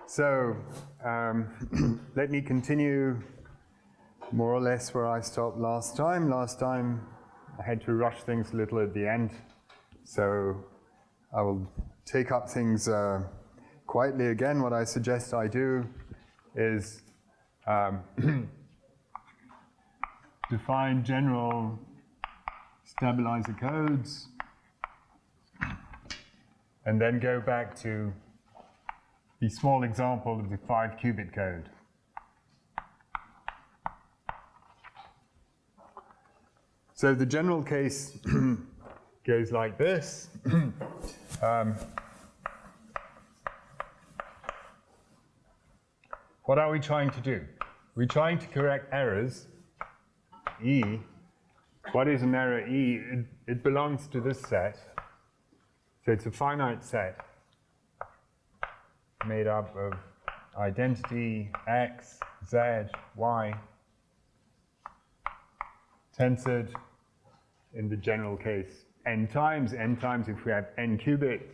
So, let me continue more or less where I stopped last time. Last time I had to rush things a little at the end, so I will take up things quietly again. What I suggest I do is define general stabilizer codes and then go back to the small example of the 5-qubit code. So the general case goes like this. What are we trying to do? We're trying to correct errors, E. What is an error E? It belongs to this set. So it's a finite set made up of identity X, Z, Y, tensored in the general case n times if we have n qubits.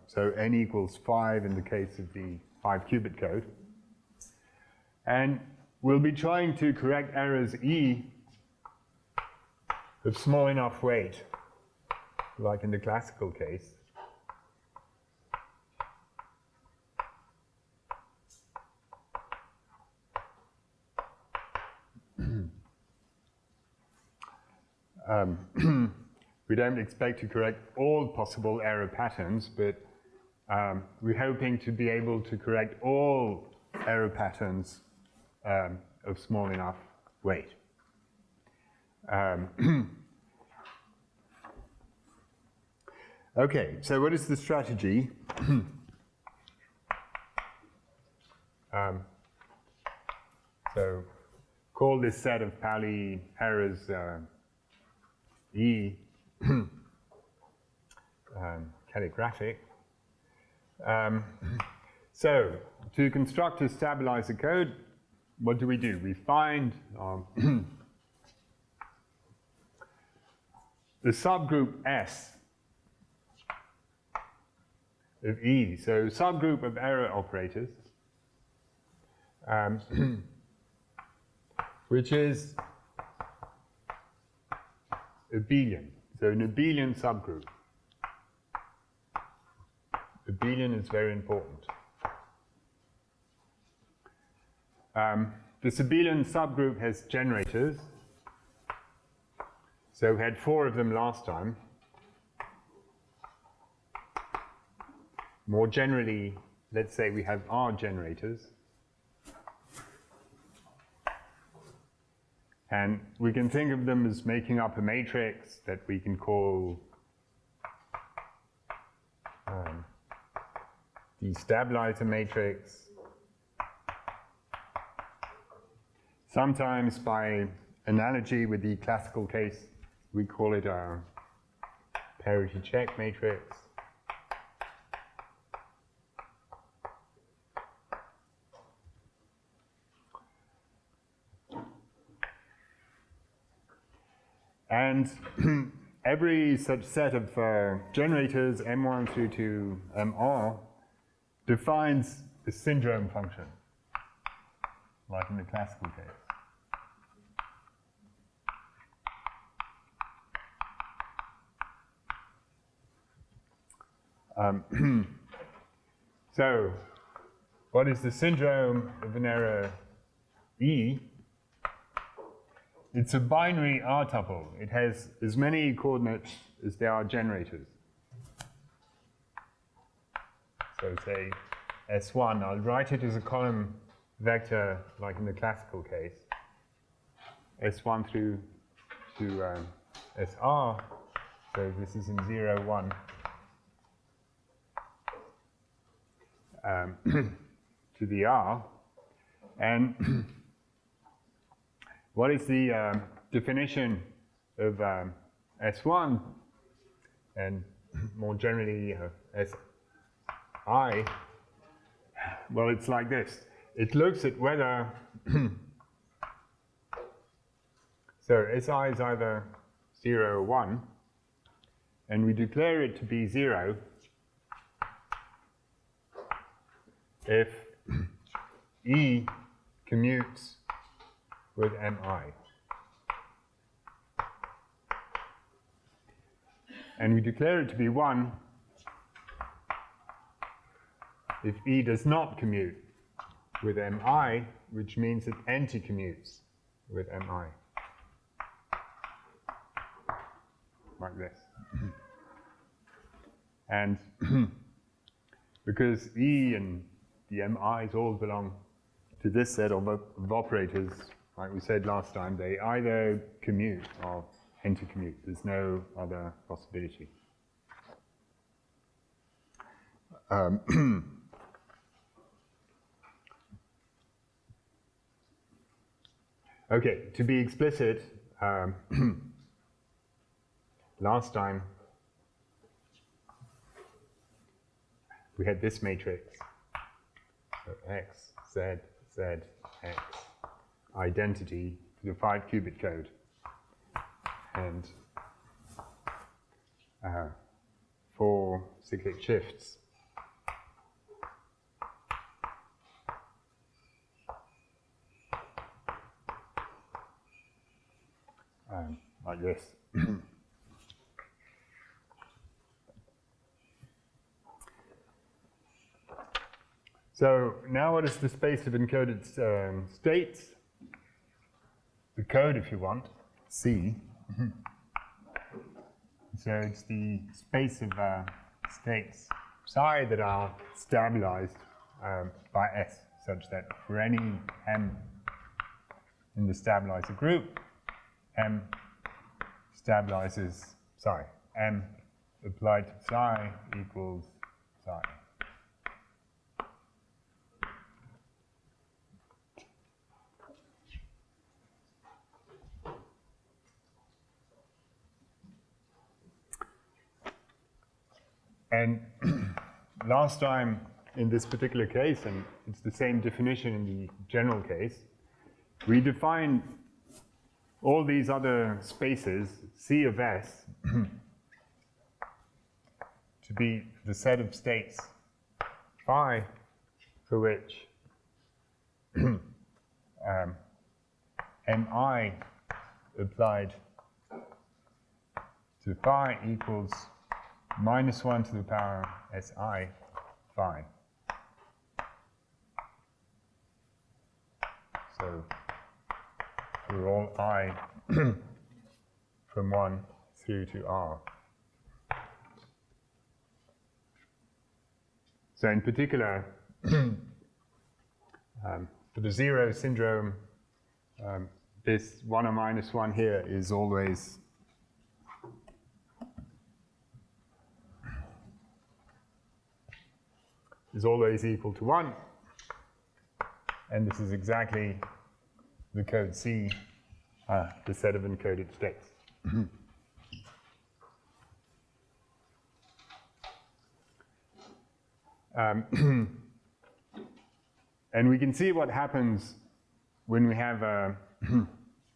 So n equals 5 in the case of the 5-qubit code. And we'll be trying to correct errors E of small enough weight, like in the classical case. We don't expect to correct all possible error patterns, but we're hoping to be able to correct all error patterns of small enough weight. Okay, so what is the strategy? So call this set of Pauli errors E calligraphic. So to construct a stabilizer code, what do? We find the subgroup S of E, so subgroup of error operators, which is abelian, so an abelian subgroup. Abelian is very important. This abelian subgroup has generators. So we had 4 of them last time. More generally, let's say we have R generators. And we can think of them as making up a matrix that we can call the stabilizer matrix. Sometimes by analogy with the classical case, we call it a parity check matrix. And every such set of generators, M1 through to MR, defines a syndrome function, like in the classical case. So, what is the syndrome of an error E? It's a binary R tuple. It has as many coordinates as there are generators. So say S1, I'll write it as a column vector like in the classical case. S1 through to SR, so this is in 0, 1. To the R. And what is the definition of S1 and more generally SI? Well, it's like this. It looks at whether so SI is either 0 or 1, and we declare it to be 0 if E commutes with MI. And we declare it to be 1 if E does not commute with MI, which means it anti-commutes with MI. Like this. And because E and the MIs all belong to this set of operators, like we said last time, they either commute or anti-commute. There's no other possibility. Okay, to be explicit, last time we had this matrix. So X, Z, Z, X, identity to the 5-qubit code. And 4 cyclic shifts. Like this. So now what is the space of encoded states? The code, if you want, C. So it's the space of states psi that are stabilized by S, such that for any M in the stabilizer group, M stabilizes psi. M applied to psi equals psi. And last time in this particular case, and it's the same definition in the general case, we defined all these other spaces, C of S, to be the set of states phi for which Mi applied to phi equals -1 to the power Si phi. So for all I from 1 through to R. So in particular, for the zero syndrome, this 1 or -1 here is always equal to 1. And this is exactly the code C, the set of encoded states. And we can see what happens when we have an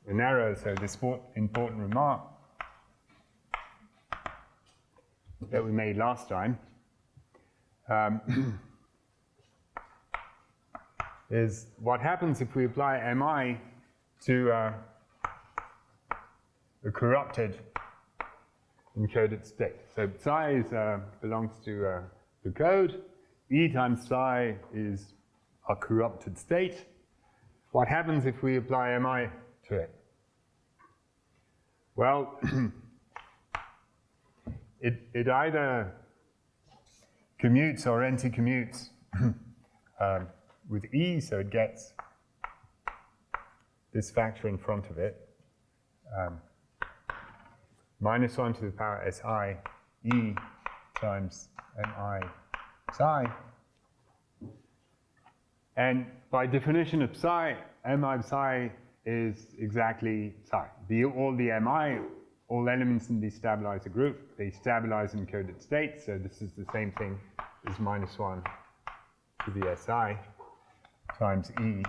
error. So this important remark that we made last time is what happens if we apply Mi to a corrupted encoded state. So psi belongs to the code. E times psi is a corrupted state. What happens if we apply Mi to it? Well, it either commutes or anti-commutes with E, so it gets this factor in front of it, -1 to the power Si E times Mi psi. And by definition of psi, Mi psi is exactly psi. All the Mi, all elements in the stabilizer group, they stabilize encoded states, so this is the same thing as -1 to the Si times E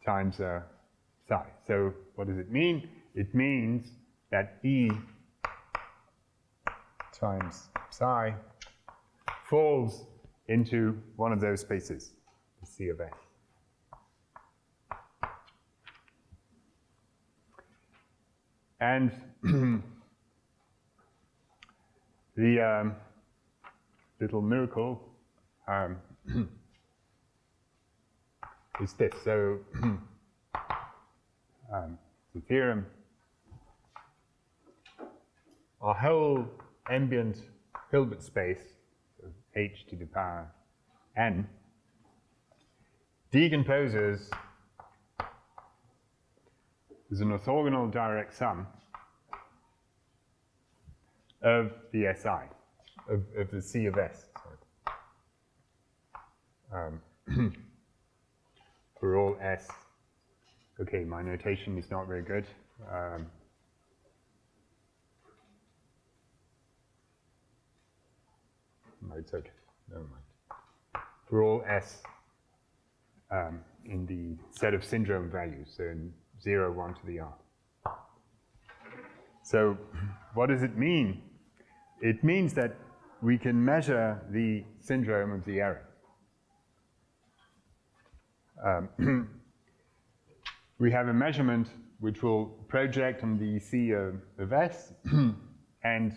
times psi. So what does it mean? It means that E times psi falls into one of those spaces, the C of S. And the little miracle is this. So the theorem, our whole ambient Hilbert space, so h to the power n, decomposes as an orthogonal direct sum of the SI, of the C of S. For all S, okay, my notation is not very good. No, it's okay, never mind. For all S in the set of syndrome values, so in 0, 1 to the R. So what does it mean? It means that we can measure the syndrome of the error. We have a measurement which will project on the C of S, and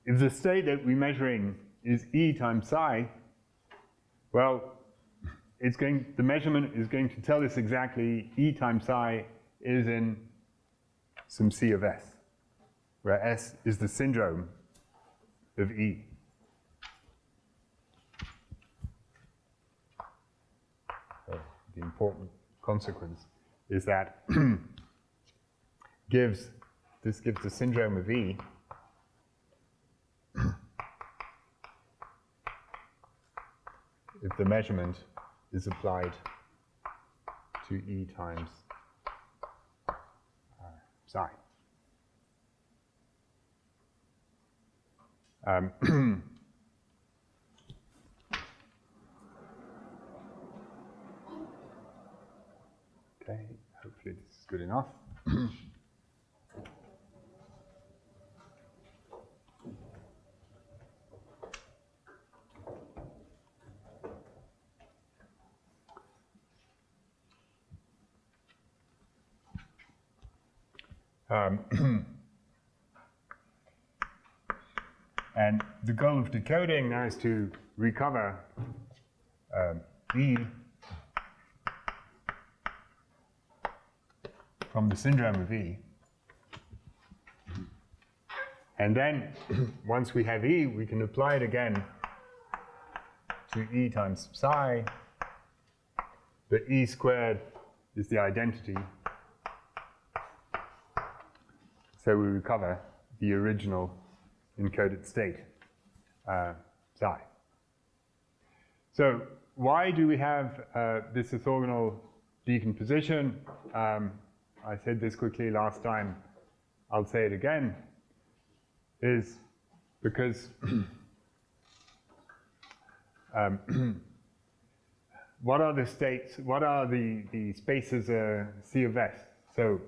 if the state that we're measuring is E times psi, well, the measurement is going to tell us exactly E times psi is in some C of S, where S is the syndrome of E. So the important consequence is that this gives the syndrome of E if the measurement is applied to E times psi. Okay, hopefully this is good enough. And the goal of decoding now is to recover E from the syndrome of E. And then, once we have E, we can apply it again to E times psi. But E squared is the identity. So we recover the original encoded state, psi. So why do we have this orthogonal decomposition? I said this quickly last time, I'll say it again, is because what are the states, what are the spaces C of S? So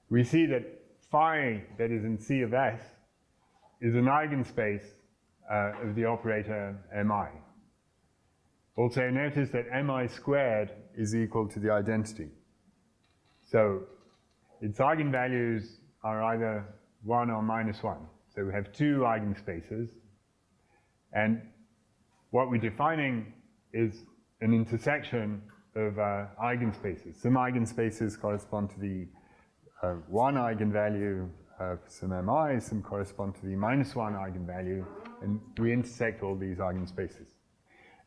we see that phi that is in C of S is an eigenspace of the operator mi. Also notice that mi squared is equal to the identity. So its eigenvalues are either 1 or minus 1. So we have two eigenspaces. And what we're defining is an intersection of eigenspaces. Some eigenspaces correspond to the 1 eigenvalue of some mi, some correspond to the minus 1 eigenvalue, and we intersect all these eigenspaces.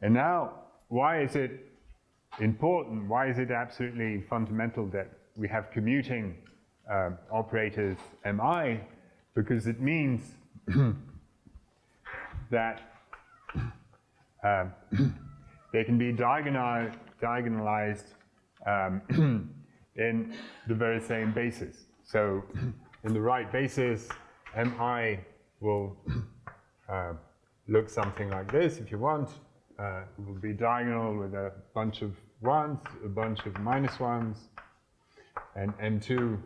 And now, why is it important, why is it absolutely fundamental that we have commuting operators mi? Because it means that they can be diagonalized in the very same basis. So in the right basis, mi will look something like this if you want. It will be diagonal with a bunch of 1s, a bunch of minus 1s, and m2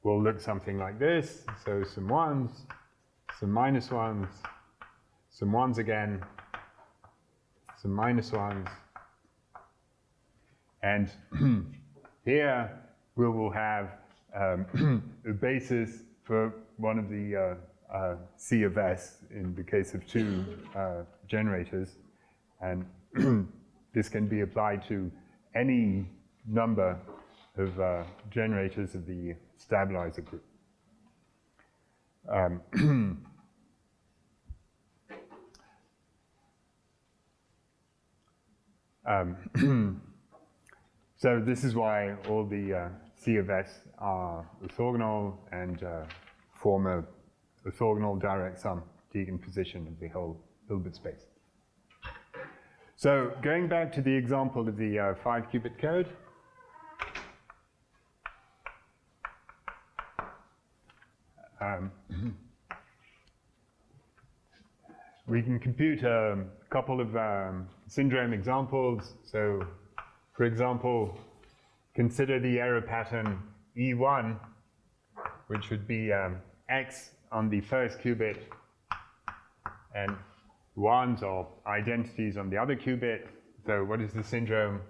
will look something like this. So some ones, some minus ones, some ones again, some minus ones, and here we will have a basis for one of the C of S in the case of two generators, and this can be applied to any number of generators of the stabilizer group. So this is why all the C of S are orthogonal and form a orthogonal direct sum decomposition of the whole Hilbert space. So going back to the example of the 5-qubit code, we can compute a couple of syndrome examples. So, for example, consider the error pattern E1, which would be X on the first qubit and ones or identities on the other qubit. So what is the syndrome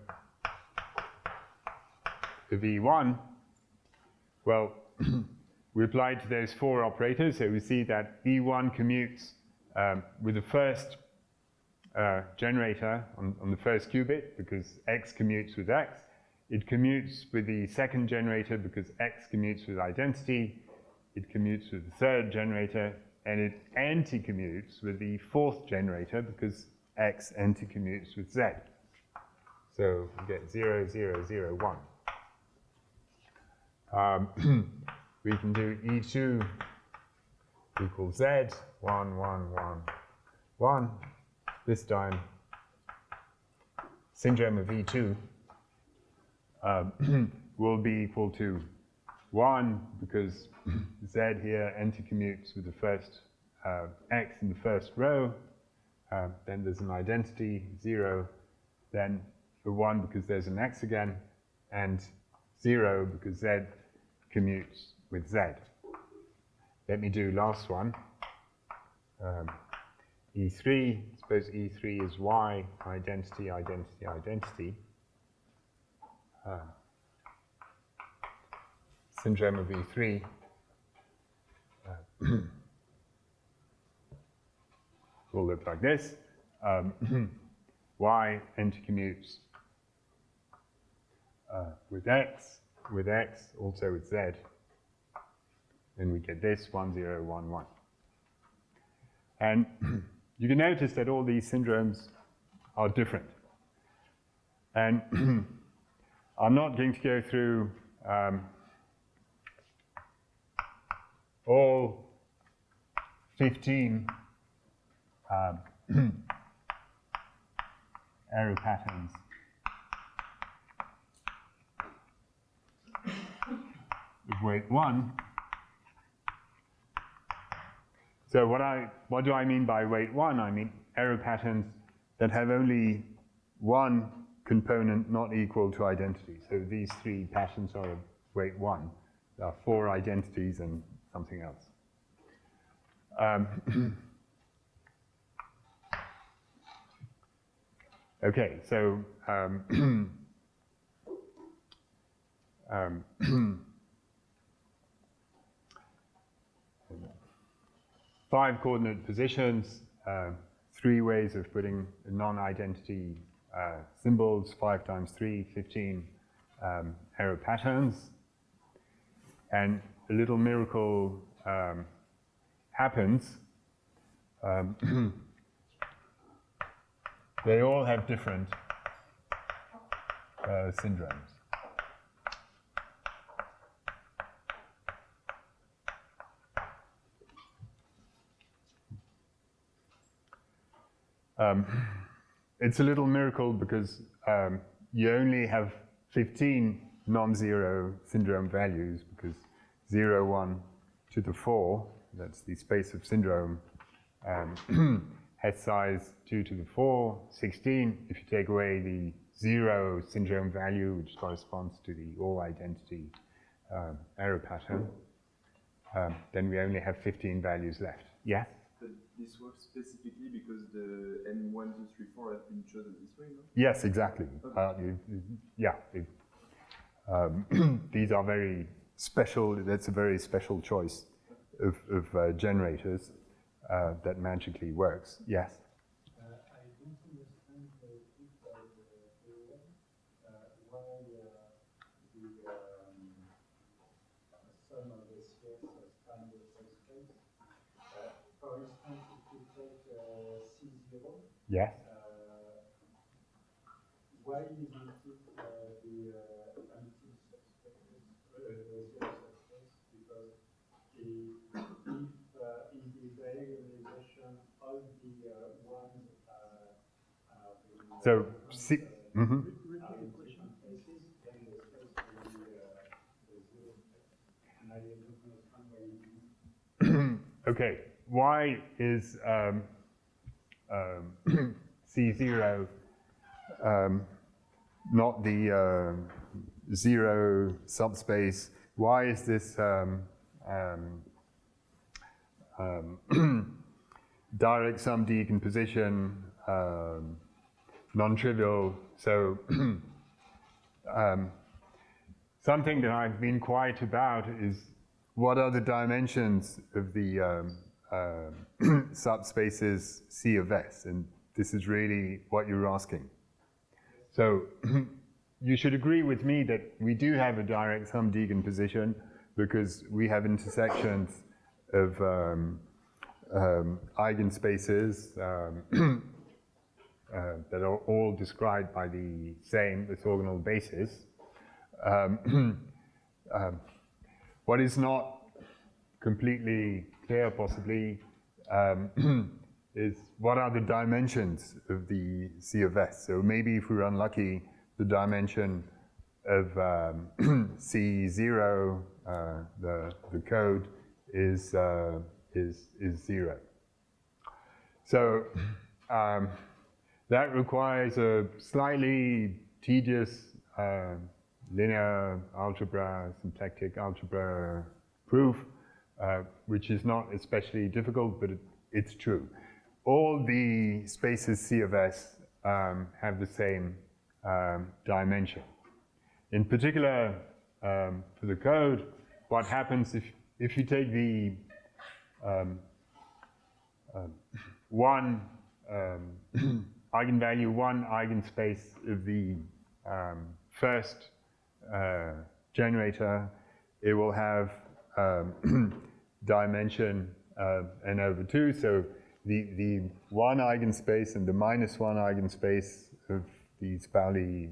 of E1? Well, we apply to those four operators, so we see that E1 commutes with the first generator on the first qubit because X commutes with X. It commutes with the second generator because X commutes with identity. It commutes with the third generator, and it anti-commutes with the fourth generator because X anti-commutes with Z. So we get 0, 0, 0, 1. We can do E2 equals Z, 1, 1, 1, 1. This time, syndrome of E2 will be equal to 1 because Z here anti-commutes with the first X in the first row. Then there's an identity, 0. Then the 1 because there's an X again, and 0 because Z commutes with Z. Let me do last one. E3, suppose E3 is Y, identity, identity, identity. Syndrome of E3 will look like this. Y anti-commutes with X, also with Z. Then we get this 1, 0, 1, 1. And you can notice that all these syndromes are different. And I'm not going to go through all 15 error patterns with weight 1. So what do I mean by weight 1? I mean error patterns that have only one component not equal to identity. So these three patterns are of weight 1. There are 4 identities and something else. Okay, so 5 coordinate positions, 3 ways of putting non-identity symbols, 5 times 3, 15 error patterns. And a little miracle happens. They all have different syndromes. It's a little miracle because you only have 15 non-zero syndrome values because 0, 1 to the 4, that's the space of syndrome, has size 2 to the 4, 16. If you take away the 0 syndrome value, which corresponds to the all identity error pattern, then we only have 15 values left. Yes? But this works specifically because the N1, 2, 3, 4 have been chosen this way, no? Yes, exactly. Okay. These are very special, that's a very special choice of generators that magically works. Yes? I don't understand the theorem, why the sum of the CS span the subspace. For instance, if you take C0, Yes? why isn't it the empty subspace, zero subspace? Because if in the diagonalization of the ones So, C, are in different places, then the space will be the zero space. And I don't understand why you do. okay, why is C0 not the zero subspace? Why is this direct sum decomposition non-trivial? So something that I've been quiet about is what are the dimensions of the subspaces C of S, and this is really what you're asking. So you should agree with me that we do have a direct sum decomposition because we have intersections of eigenspaces that are all described by the same orthogonal basis. What is not completely clear, possibly, is what are the dimensions of the C of S? So maybe if we're unlucky, the dimension of C0, the code, is 0. So that requires a slightly tedious linear algebra, symplectic algebra proof, which is not especially difficult, but it's true. All the spaces C of S have the same dimension. In particular, for the code, what happens if you take the one eigenvalue, one eigenspace of the first generator, it will have dimension n over 2. So the one eigenspace and the minus one eigenspace of these Pauli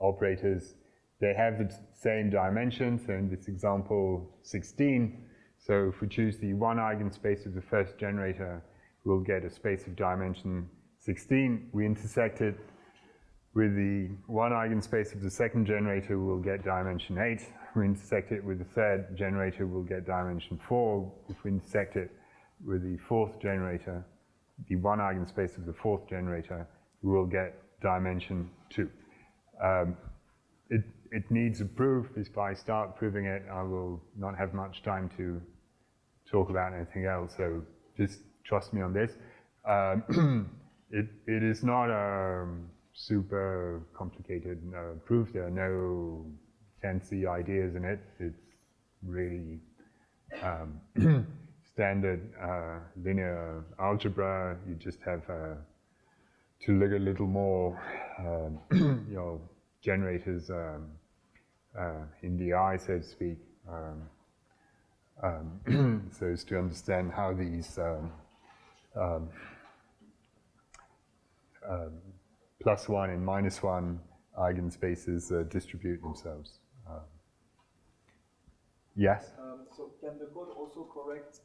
operators, they have the same dimension. So in this example, 16. So if we choose the one eigenspace of the first generator, we'll get a space of dimension 16. We intersect it with the one eigenspace of the second generator, we'll get dimension 8. We intersect it with the third generator, we'll get dimension 4. If we intersect it with the fourth generator, the one eigenspace of the fourth generator, we will get dimension 2. It needs a proof. If I start proving it, I will not have much time to talk about anything else, so just trust me on this. It is not a super complicated proof. There are no fancy ideas in it. It's really standard linear algebra. You just have to look a little more your generators in the eye, so to speak, so as to understand how these plus one and minus one eigenspaces distribute themselves. Yes? So can the code also correct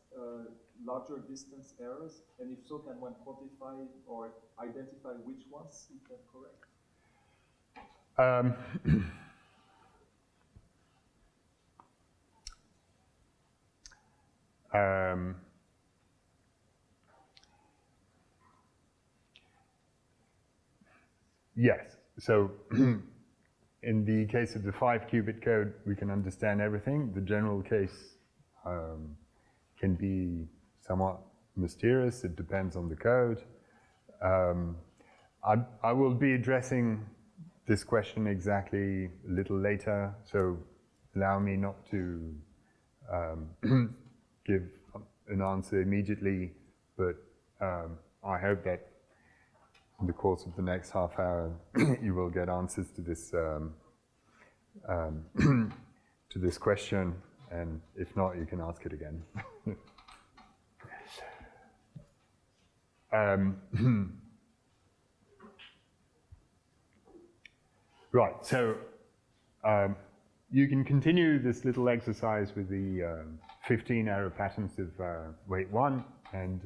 larger distance errors? And if so, can one quantify or identify which ones it can correct? Yes. so in the case of the 5-qubit code, we can understand everything. The general case can be somewhat mysterious. It depends on the code. I will be addressing this question exactly a little later, so allow me not to give an answer immediately, but I hope that in the course of the next half hour you will get answers to this question, and if not, you can ask it again. Right, so you can continue this little exercise with the 15 error patterns of weight 1, and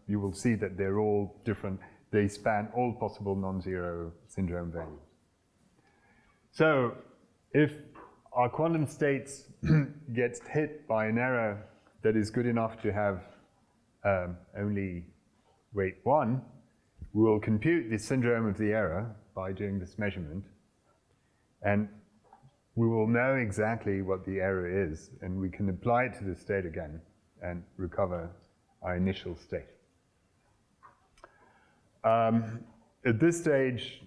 you will see that they're all different. They span all possible non-zero syndrome values. So if our quantum states gets hit by an error that is good enough to have only weight 1, we will compute the syndrome of the error by doing this measurement, and we will know exactly what the error is, and we can apply it to the state again and recover our initial state. At this stage,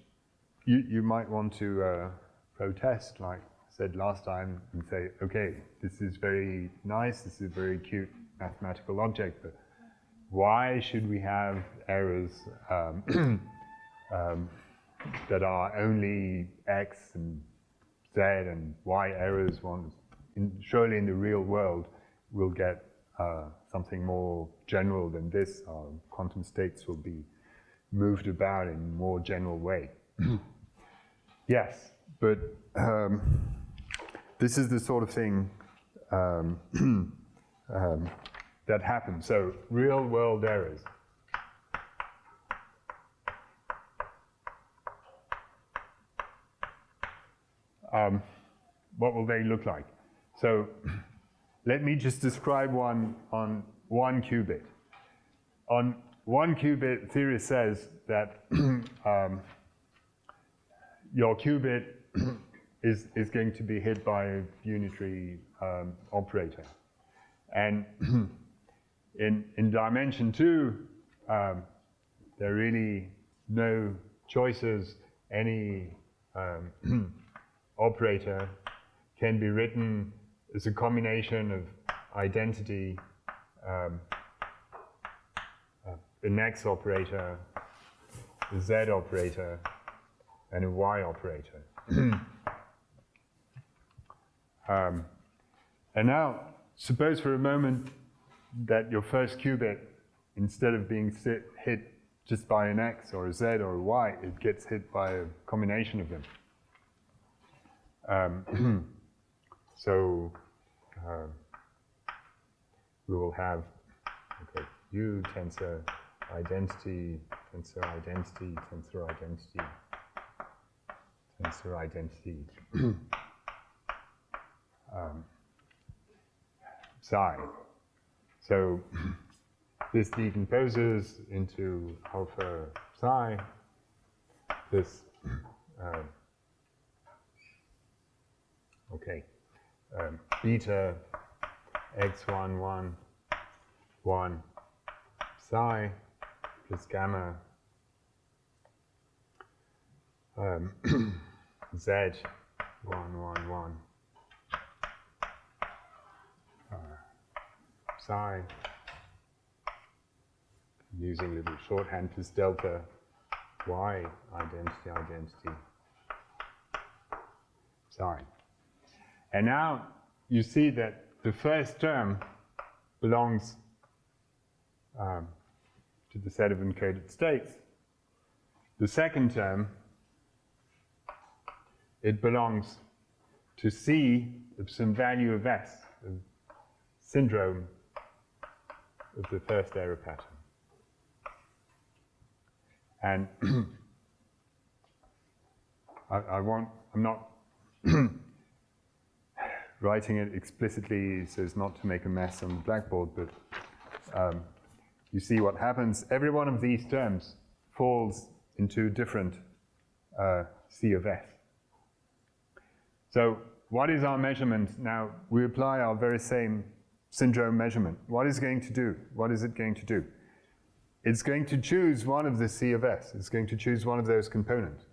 you might want to protest, like I said last time, and say, okay, this is very nice, this is a very cute mathematical object, but why should we have errors that are only X and Z and Y errors? Surely in the real world we'll get something more general than this. Our quantum states will be moved about in a more general way. Yes, but this is the sort of thing that happens. So real world errors. What will they look like? So let me just describe one on 1 qubit. On 1 qubit, theory says that your qubit is going to be hit by a unitary operator. And in dimension 2, there are really no choices. Any operator can be written as a combination of identity, an X operator, a Z operator, and a Y operator. And now, suppose for a moment that your first qubit, instead of being hit just by an X or a Z or a Y, it gets hit by a combination of them. So we will have U, tensor identity, tensor identity, tensor identity, tensor identity, psi. So this decomposes into alpha psi. This beta x1 1 psi plus gamma z 1 1 1 psi, using little shorthand plus delta y identity psi. And now you see that the first term belongs to the set of encoded states. The second term, it belongs to C of some value of S, of syndrome of the first error pattern. And I'm not writing it explicitly so as not to make a mess on the blackboard, but you see what happens. Every one of these terms falls into a different C of S. So what is our measurement? Now, we apply our very same syndrome measurement. What is it going to do? What is it going to do? It's going to choose one of the C of S. It's going to choose one of those components.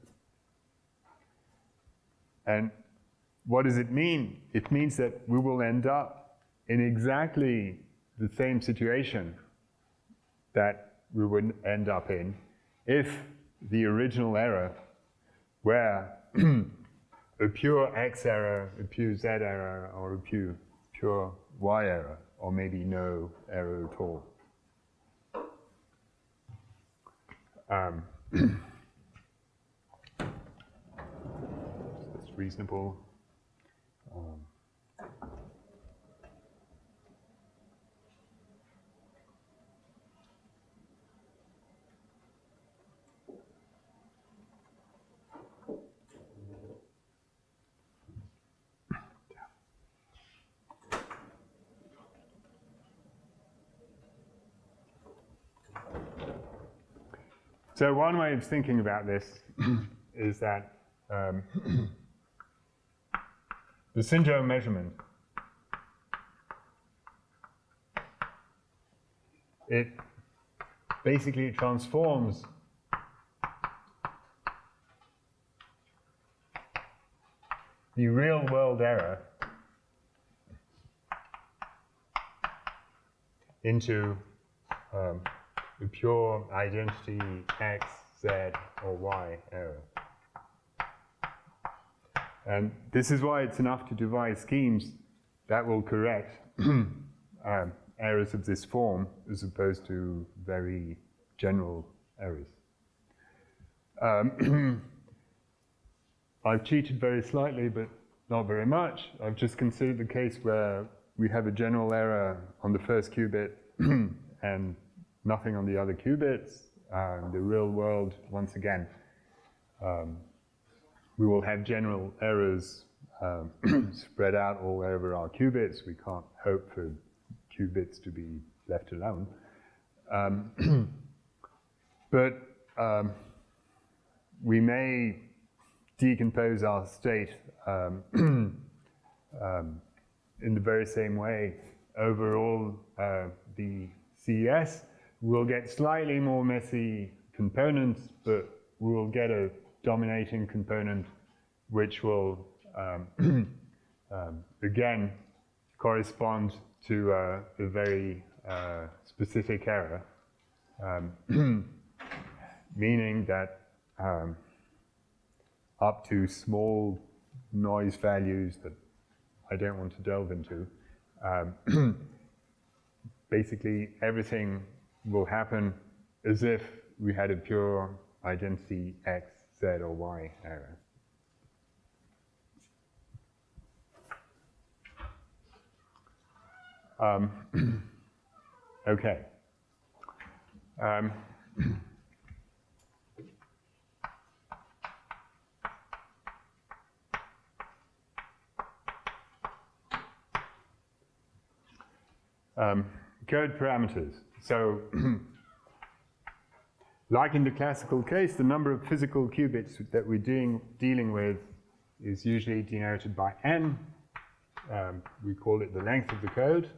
And what does it mean? It means that we will end up in exactly the same situation that we would end up in if the original error were a pure X error, a pure Z error, or a pure Y error, or maybe no error at all. That's reasonable. So one way of thinking about this is that the syndrome measurement, it basically transforms the real world error into a pure identity X, Z, or Y error. And this is why it's enough to devise schemes that will correct errors of this form as opposed to very general errors. I've cheated very slightly, but not very much. I've just considered the case where we have a general error on the first qubit and nothing on the other qubits. The real world, once again, we will have general errors spread out all over our qubits. We can't hope for qubits to be left alone. But we may decompose our state in the very same way over all the CES. We'll get slightly more messy components, but we'll get a dominating component which will, again, correspond to a very specific error, meaning that up to small noise values that I don't want to delve into, basically everything will happen as if we had a pure identity X, Z, or Y error. Okay. Code parameters. So, like in the classical case, the number of physical qubits that we're dealing with is usually denoted by n. We call it the length of the code.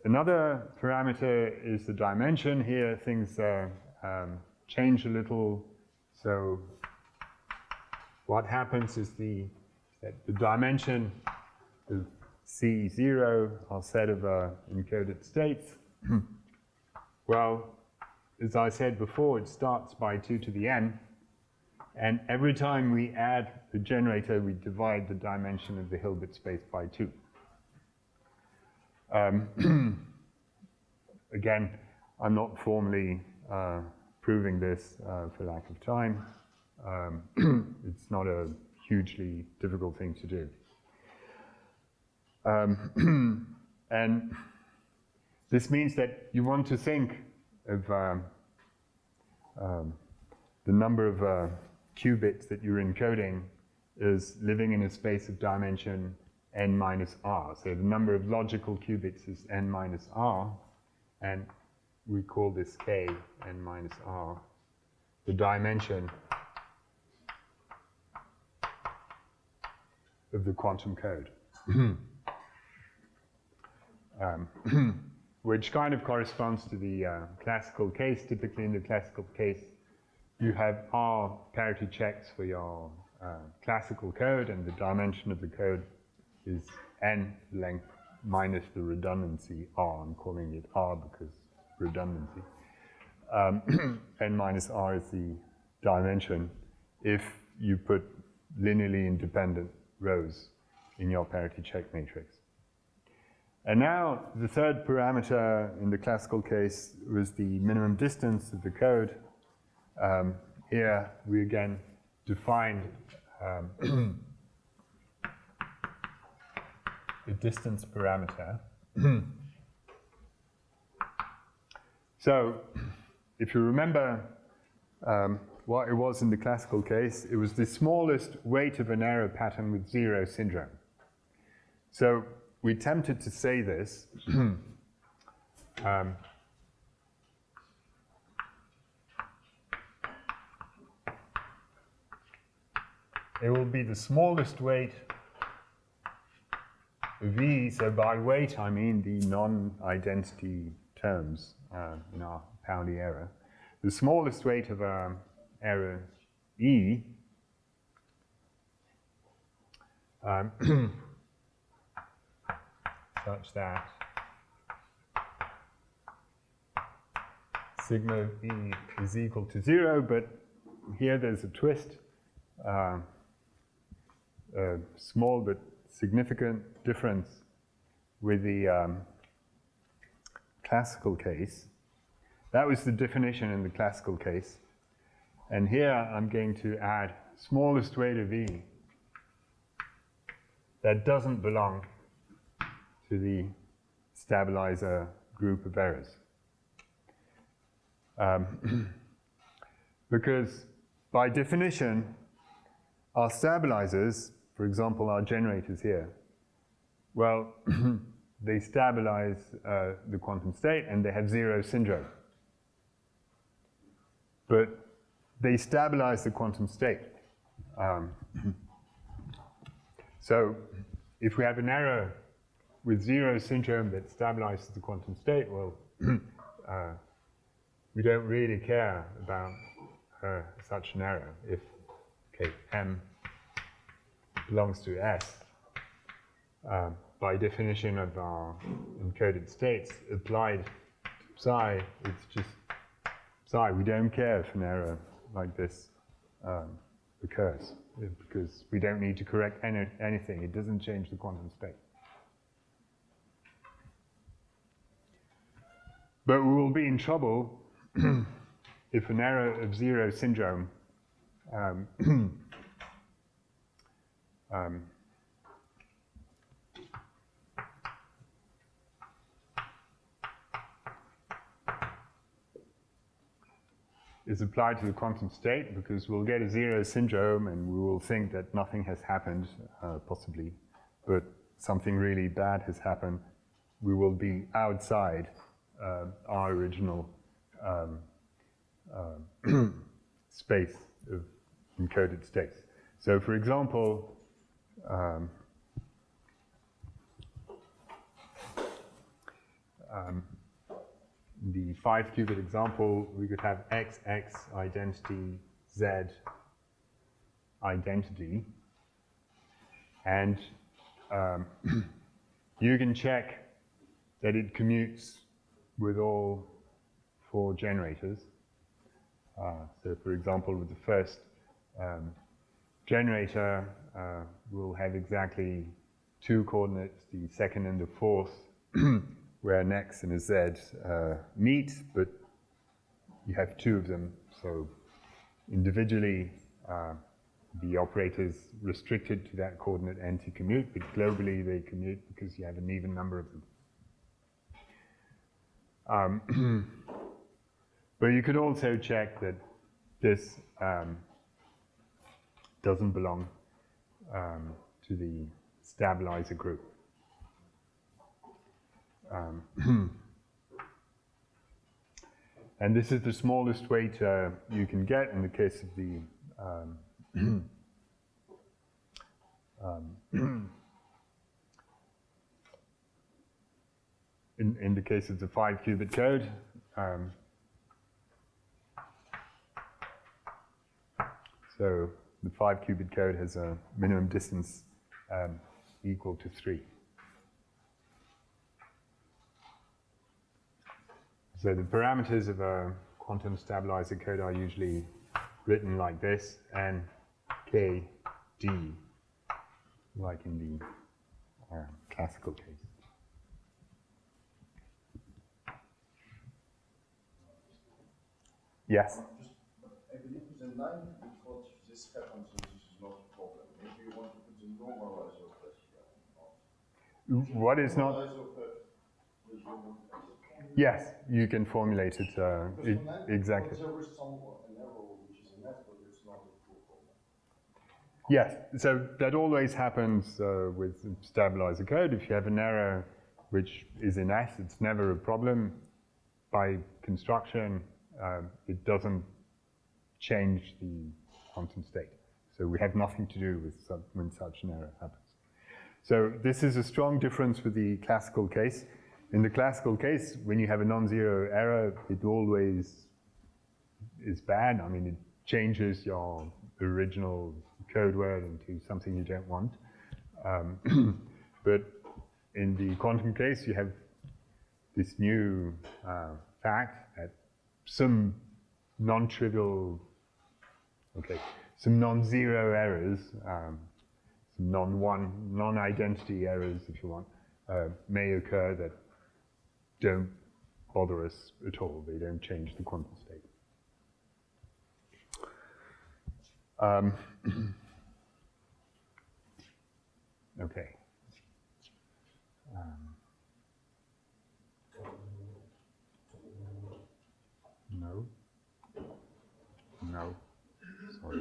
Another parameter is the dimension. Here things change a little. So what happens is that the dimension of C0, our set of encoded states, well, as I said before, it starts by 2 to the n, and every time we add the generator, we divide the dimension of the Hilbert space by 2. Again, I'm not formally proving this for lack of time. It's not a hugely difficult thing to do. And this means that you want to think of the number of qubits that you're encoding as living in a space of dimension n minus r. So the number of logical qubits is n minus r, and we call this k n minus r. the dimension of the quantum code. Which kind of corresponds to the classical case. Typically in the classical case, you have R parity checks for your classical code, and the dimension of the code is n length minus the redundancy R. I'm calling it R because redundancy. N minus R is the dimension if you put linearly independent rows in your parity check matrix. And now the third parameter in the classical case was the minimum distance of the code. Here we again define the distance parameter. So if you remember what it was in the classical case, it was the smallest weight of an error pattern with zero syndrome. So we attempted to say this. It will be the smallest weight of E, so by weight I mean the non-identity terms in our Pauli error. The smallest weight of error E such that sigma E is equal to 0, but here there's a twist. A small but significant difference with the classical case. That was the definition in the classical case. And here I'm going to add smallest weight of E that doesn't belong to the stabilizer group of errors. Because by definition, our stabilizers, for example, our generators here, well, they stabilize the quantum state and they have zero syndrome. But they stabilize the quantum state. So if we have an error with zero syndrome that stabilizes the quantum state, well, we don't really care about such an error if, okay, M belongs to S. By definition of our encoded states, applied to psi, it's just psi. We don't care if an error like this occurs, because we don't need to correct anything. It doesn't change the quantum state. But we will be in trouble if an error of zero syndrome is applied to the quantum state, because we'll get a zero syndrome and we will think that nothing has happened, possibly, but something really bad has happened. We will be outside our original space of encoded states. So for example, the 5-qubit example, we could have XX identity, Z identity, and you can check that it commutes with all 4 generators. So for example, with the first generator, we'll have exactly 2 coordinates, the second and the fourth, where an X and a Z meet, but you have 2 of them, so individually the operator's restricted to that coordinate n to commute, but globally they commute because you have an even number of them. But you could also check that this doesn't belong to the stabilizer group. And this is the smallest weight you can get in the case of the in the case of the 5-qubit code. So the 5-qubit code has a minimum distance equal to 3. So the parameters of a quantum stabilizer code are usually written like this, N, K, D, like in the classical case. Yes? I believe with the 9, we thought this happens, so this is not a problem. Maybe you want to put the normalizer first here. What is not? Yes, you can formulate it exactly. There is some an error which is a net, but it's not a true problem. Yes, so that always happens with stabilizer code. If you have an error which is in S, it's never a problem. By construction, it doesn't change the quantum state. So we have nothing to do with when such an error happens. So this is a strong difference with the classical case. In the classical case, when you have a non-zero error, it always is bad. I mean, it changes your original code word into something you don't want. But in the quantum case, you have this new fact that some non-trivial, some non-zero errors, some non-identity errors, if you want, may occur that don't bother us at all. They don't change the quantum state. Okay. No. No. Sorry.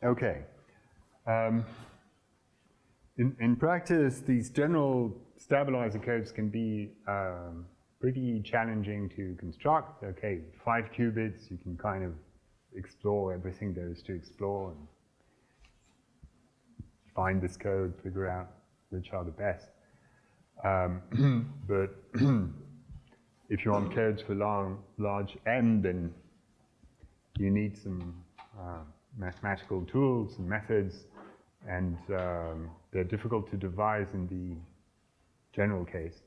Okay. In practice, these general stabilizer codes can be pretty challenging to construct. Okay, 5 qubits, you can kind of explore everything there is to explore and find this code, figure out which are the best. But if you want codes for large M, then you need some mathematical tools and methods, and they're difficult to devise in the general case.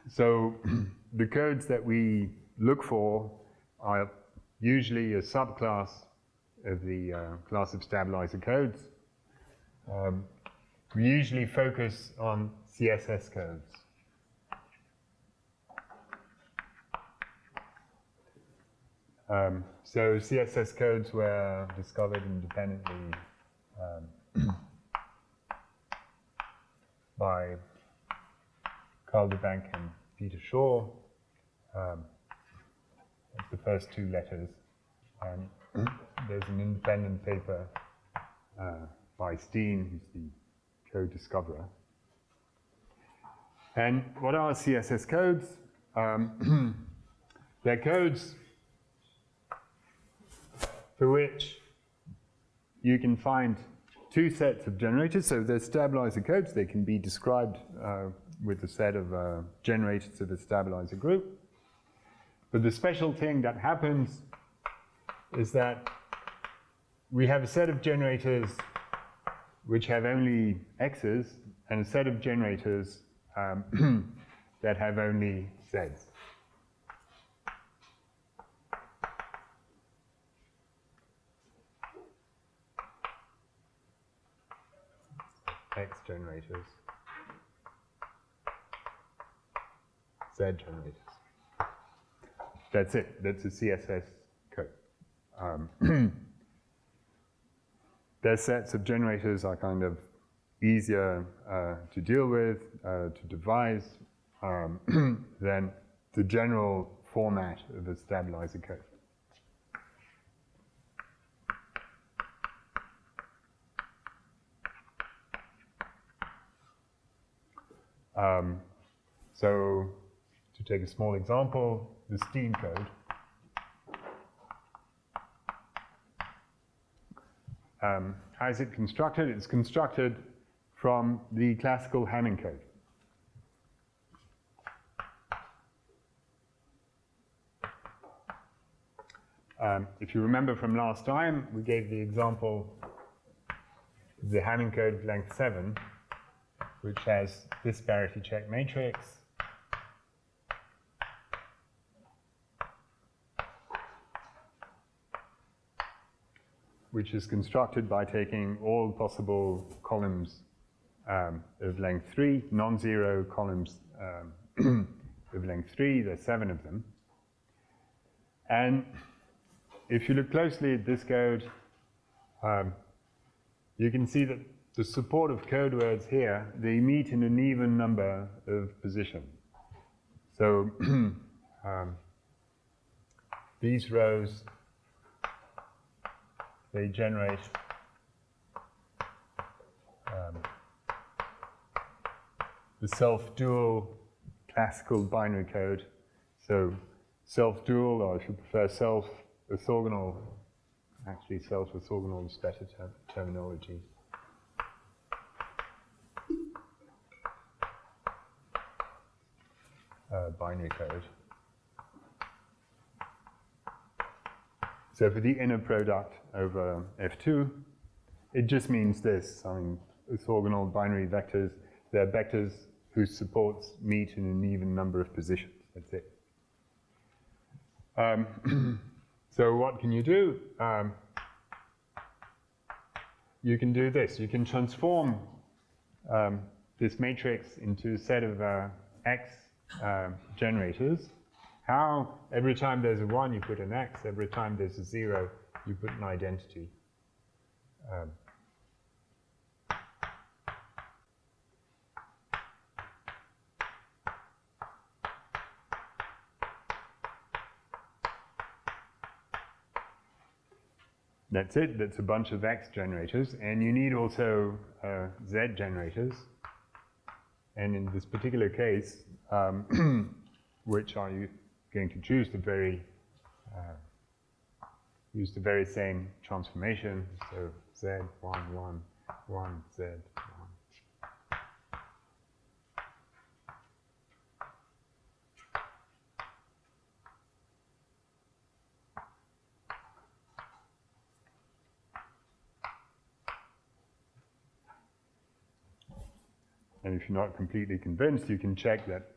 So the codes that we look for are usually a subclass of the class of stabilizer codes. We usually focus on CSS codes. So CSS codes were discovered independently by Carl de Bank and Peter Shaw. That's the first 2 letters. And there's an independent paper by Steen, who's the co-discoverer. And what are CSS codes? They're codes for which you can find 2 sets of generators. So they're stabilizer codes. They can be described with the set of generators of a stabilizer group. But the special thing that happens is that we have a set of generators which have only x's and a set of generators that have only z's. X generators, Z generators. That's it. That's a CSS code. Their sets of generators are kind of easier to deal with, to devise, than the general format of a stabilizer code. So, to take a small example, the Steam code. How is it constructed? It's constructed from the classical Hamming code. If you remember from last time, we gave the example of the Hamming code of length 7, which has this parity check matrix, which is constructed by taking all possible columns of length 3, non-zero columns of length 3, there's 7 of them. And if you look closely at this code, you can see that the support of code words here, they meet in an even number of positions. So these rows, they generate the self-dual classical binary code. So self-dual, or if you prefer self-orthogonal, actually self-orthogonal is better terminology. Binary code. So for the inner product over F2, it just means this. I mean, orthogonal binary vectors, they're vectors whose supports meet in an even number of positions. That's it. So what can you do? You can do this. You can transform this matrix into a set of X generators. How? Every time there's a 1, you put an X. Every time there's a 0, you put an identity. That's it. That's a bunch of X generators. And you need also Z generators. And in this particular case, which are you going to choose use the very same transformation. So Z, 1, 1, 1, Z, 1. And if you're not completely convinced, you can check that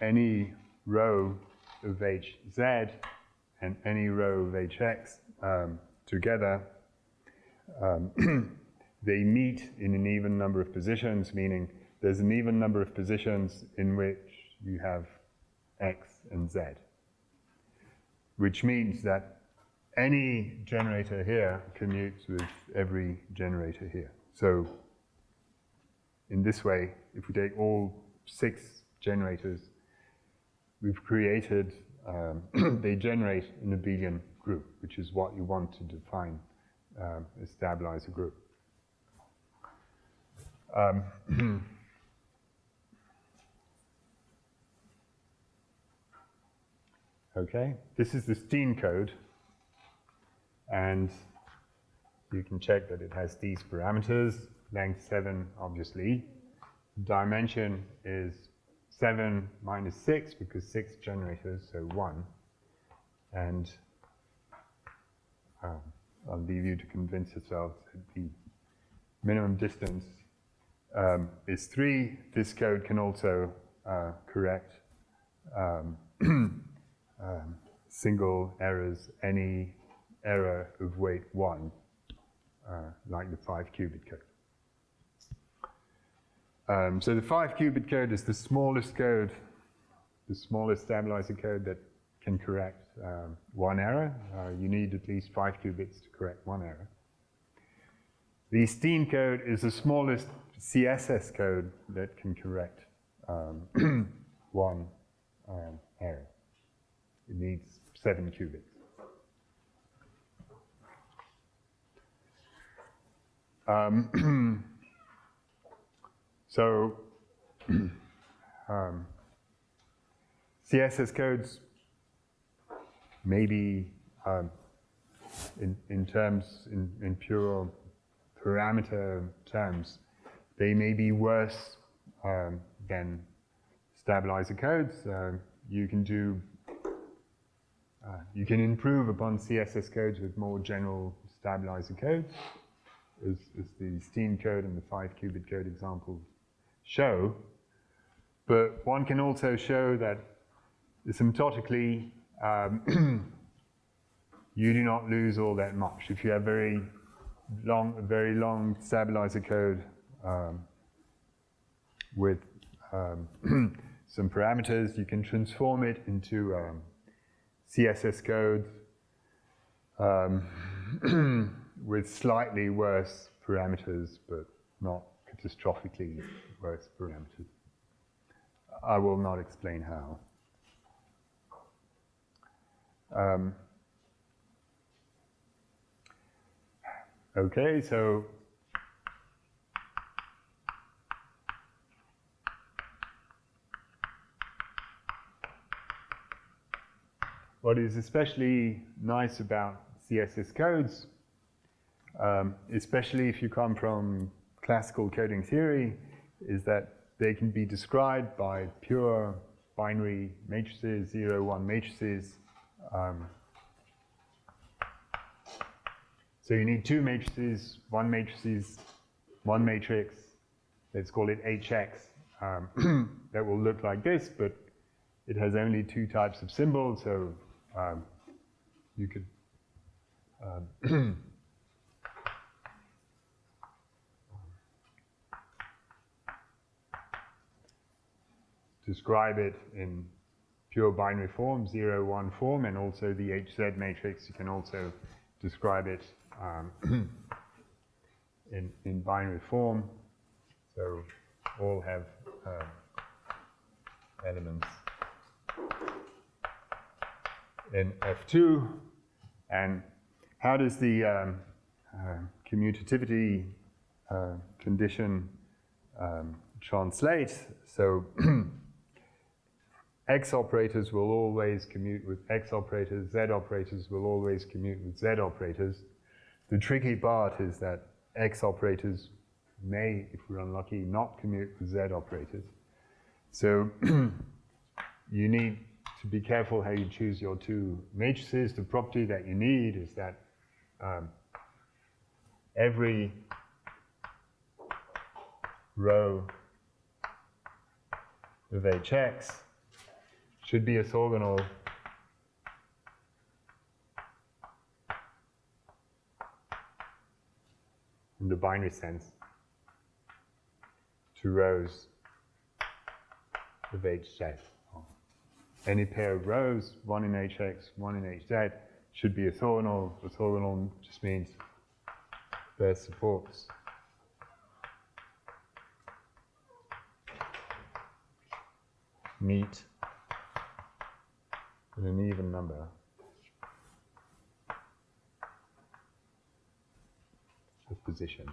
any row of Hz and any row of Hx together, they meet in an even number of positions, meaning there's an even number of positions in which you have X and Z, which means that any generator here commutes with every generator here. So in this way, if we take all 6 generators, we've created, they generate an abelian group, which is what you want to define a stabilizer group. Okay, this is the Steam code, and you can check that it has these parameters. Length 7, obviously. dimension is 7 minus 6, because 6 generators, so 1. And I'll leave you to convince yourselves that the minimum distance is 3. This code can also correct single errors, any error of weight 1, like the 5-qubit code. So the 5-qubit code is the smallest code, the smallest stabilizer code that can correct 1 error. You need at least 5 qubits to correct 1 error. The Steen code is the smallest CSS code that can correct 1 error. It needs 7 qubits. So CSS codes maybe in pure parameter terms, they may be worse than stabilizer codes. You can improve upon CSS codes with more general stabilizer codes, as the Steen code and the 5-qubit code examples show. But one can also show that asymptotically you do not lose all that much. If you have very long stabilizer code with some parameters, you can transform it into CSS codes with slightly worse parameters, but not catastrophically worse parameters. I will not explain how. Okay, so what is especially nice about CSS codes, especially if you come from classical coding theory, is that they can be described by pure binary matrices, 0, 1 matrices. So you need 2 matrices, one matrices, one matrix, let's call it HX, that will look like this, but it has only 2 types of symbols, so you could describe it in pure binary form, 0, 1 form, and also the HZ matrix, you can also describe it in binary form. So all have elements in F2. And how does the commutativity condition translate? So X operators will always commute with X operators, Z operators will always commute with Z operators. The tricky part is that X operators may, if we're unlucky, not commute with Z operators. So you need to be careful how you choose your 2 matrices. The property that you need is that every row of HX should be orthogonal in the binary sense to rows of HZ. Any pair of rows, one in HX, one in HZ, should be orthogonal. Orthogonal just means their supports meet in an even number of positions.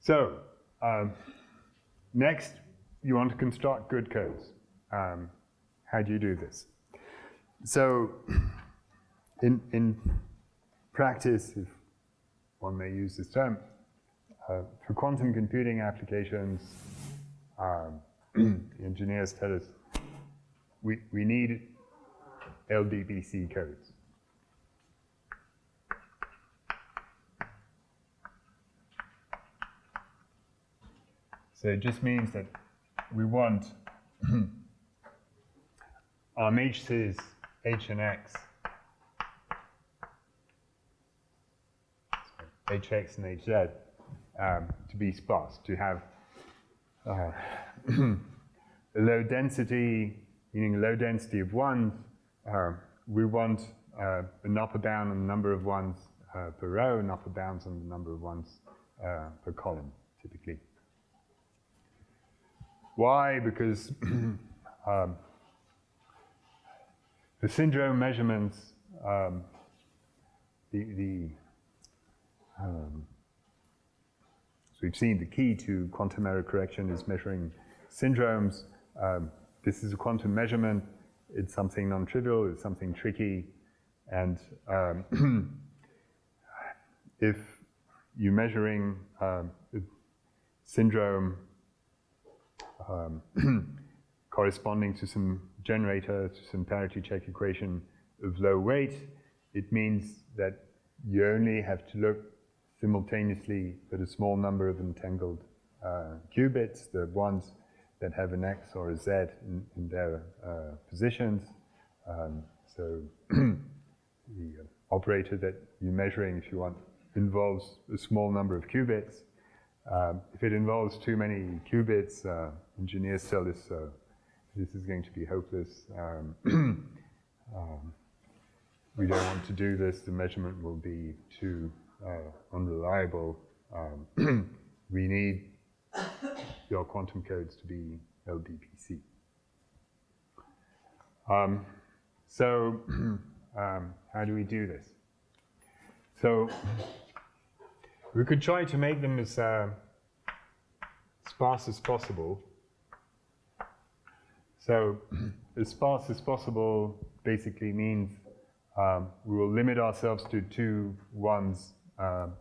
So, next, you want to construct good codes. How do you do this? So, in practice, if one may use this term, for quantum computing applications, engineers tell us we need LDBC codes. So it just means that we want our matrices H and X, HX and HZ, to be sparse, to have a low density, meaning a low density of ones. We want an upper bound on the number of ones per row, and upper bounds on the number of ones per column, typically. Why? Because the syndrome measurements, so we've seen the key to quantum error correction is measuring syndromes. This is a quantum measurement. It's something non-trivial, it's something tricky, and if you're measuring a syndrome corresponding to some generator, to some parity check equation of low weight, it means that you only have to look simultaneously at a small number of entangled qubits, the ones that have an X or a Z in their positions. So the operator that you're measuring, if you want, involves a small number of qubits. If it involves too many qubits, engineers tell us this is going to be hopeless. We don't want to do this. The measurement will be too unreliable. We need your quantum codes to be LDPC. So how do we do this? So we could try to make them as sparse as possible. So as sparse as possible basically means we will limit ourselves to 2 ones per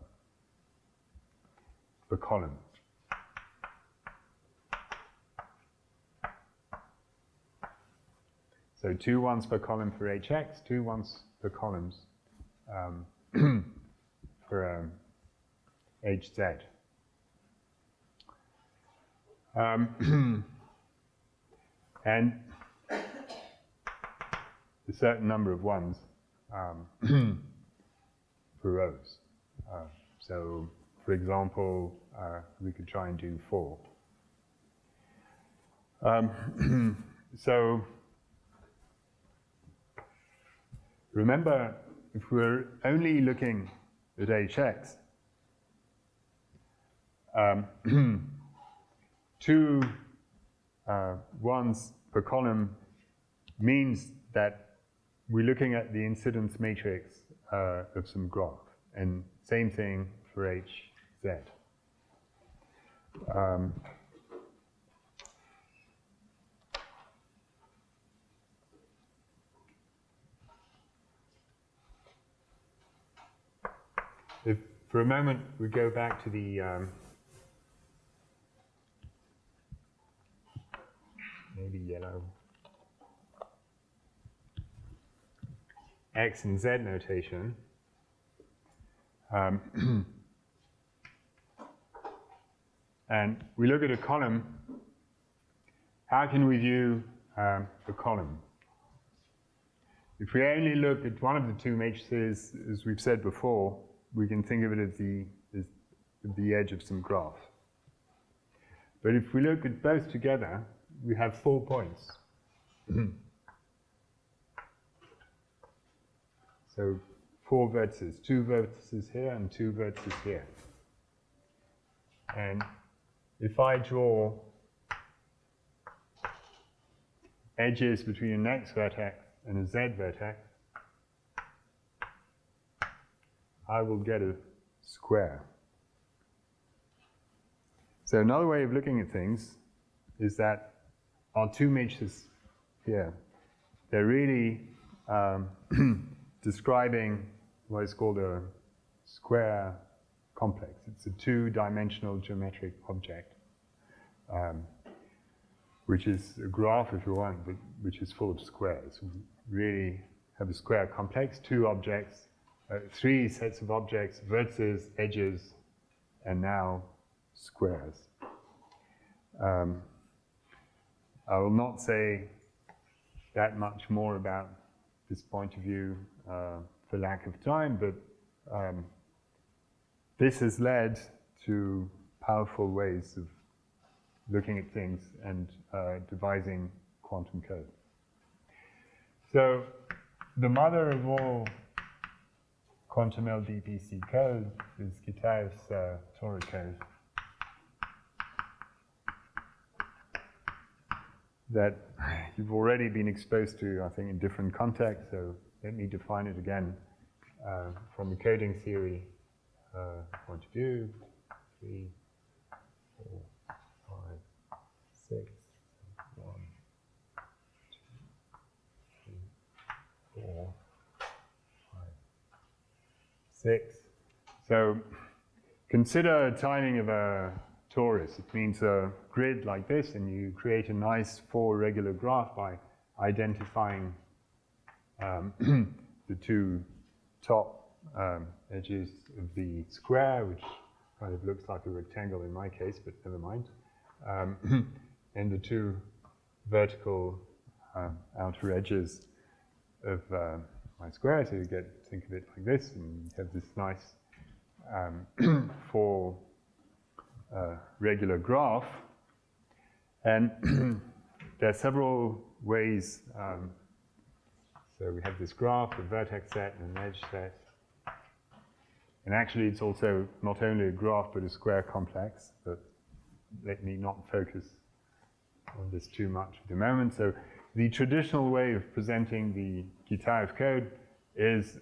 column. So 2 ones per column for HX, 2 ones per columns for HZ. And a certain number of ones for rows. So, for example, we could try and do 4. So, remember, if we're only looking at HX, 2 ones per column means that we're looking at the incidence matrix of some graph, and same thing for HZ. If for a moment we go back to the maybe yellow X and Z notation, and we look at a column, how can we view a column? If we only look at one of the 2 matrices, as we've said before, we can think of it as the edge of some graph. But if we look at both together, we have 4 points. So 4 vertices, 2 vertices here and 2 vertices here. And if I draw edges between an X vertex and a Z vertex, I will get a square. So another way of looking at things is that our two matrices here, they're really describing what is called a square complex. It's a two-dimensional geometric object, which is a graph, if you want, but which is full of squares. We really have a square complex, two objects, three sets of objects, vertices, edges, and now squares. I will not say that much more about this point of view for lack of time, but this has led to powerful ways of looking at things and devising quantum code. So the mother of all quantum LDPC code is Gitaev's Tori code that you've already been exposed to, I think, in different contexts, so let me define it again from a coding theory point of view. 3, 4, 5, 6, 1, 2, 3, 4, 5, 6. So consider timing of a torus. It means a grid like this, and you create a nice 4 regular graph by identifying the two top edges of the square, which kind of looks like a rectangle in my case, but never mind, and the two vertical outer edges of my square. So you think of it like this, and you have this nice 4 regular graph. And there are several ways. So we have this graph, a vertex set and an edge set. And actually it's also not only a graph but a square complex, but let me not focus on this too much at the moment. So the traditional way of presenting the Gitaev code is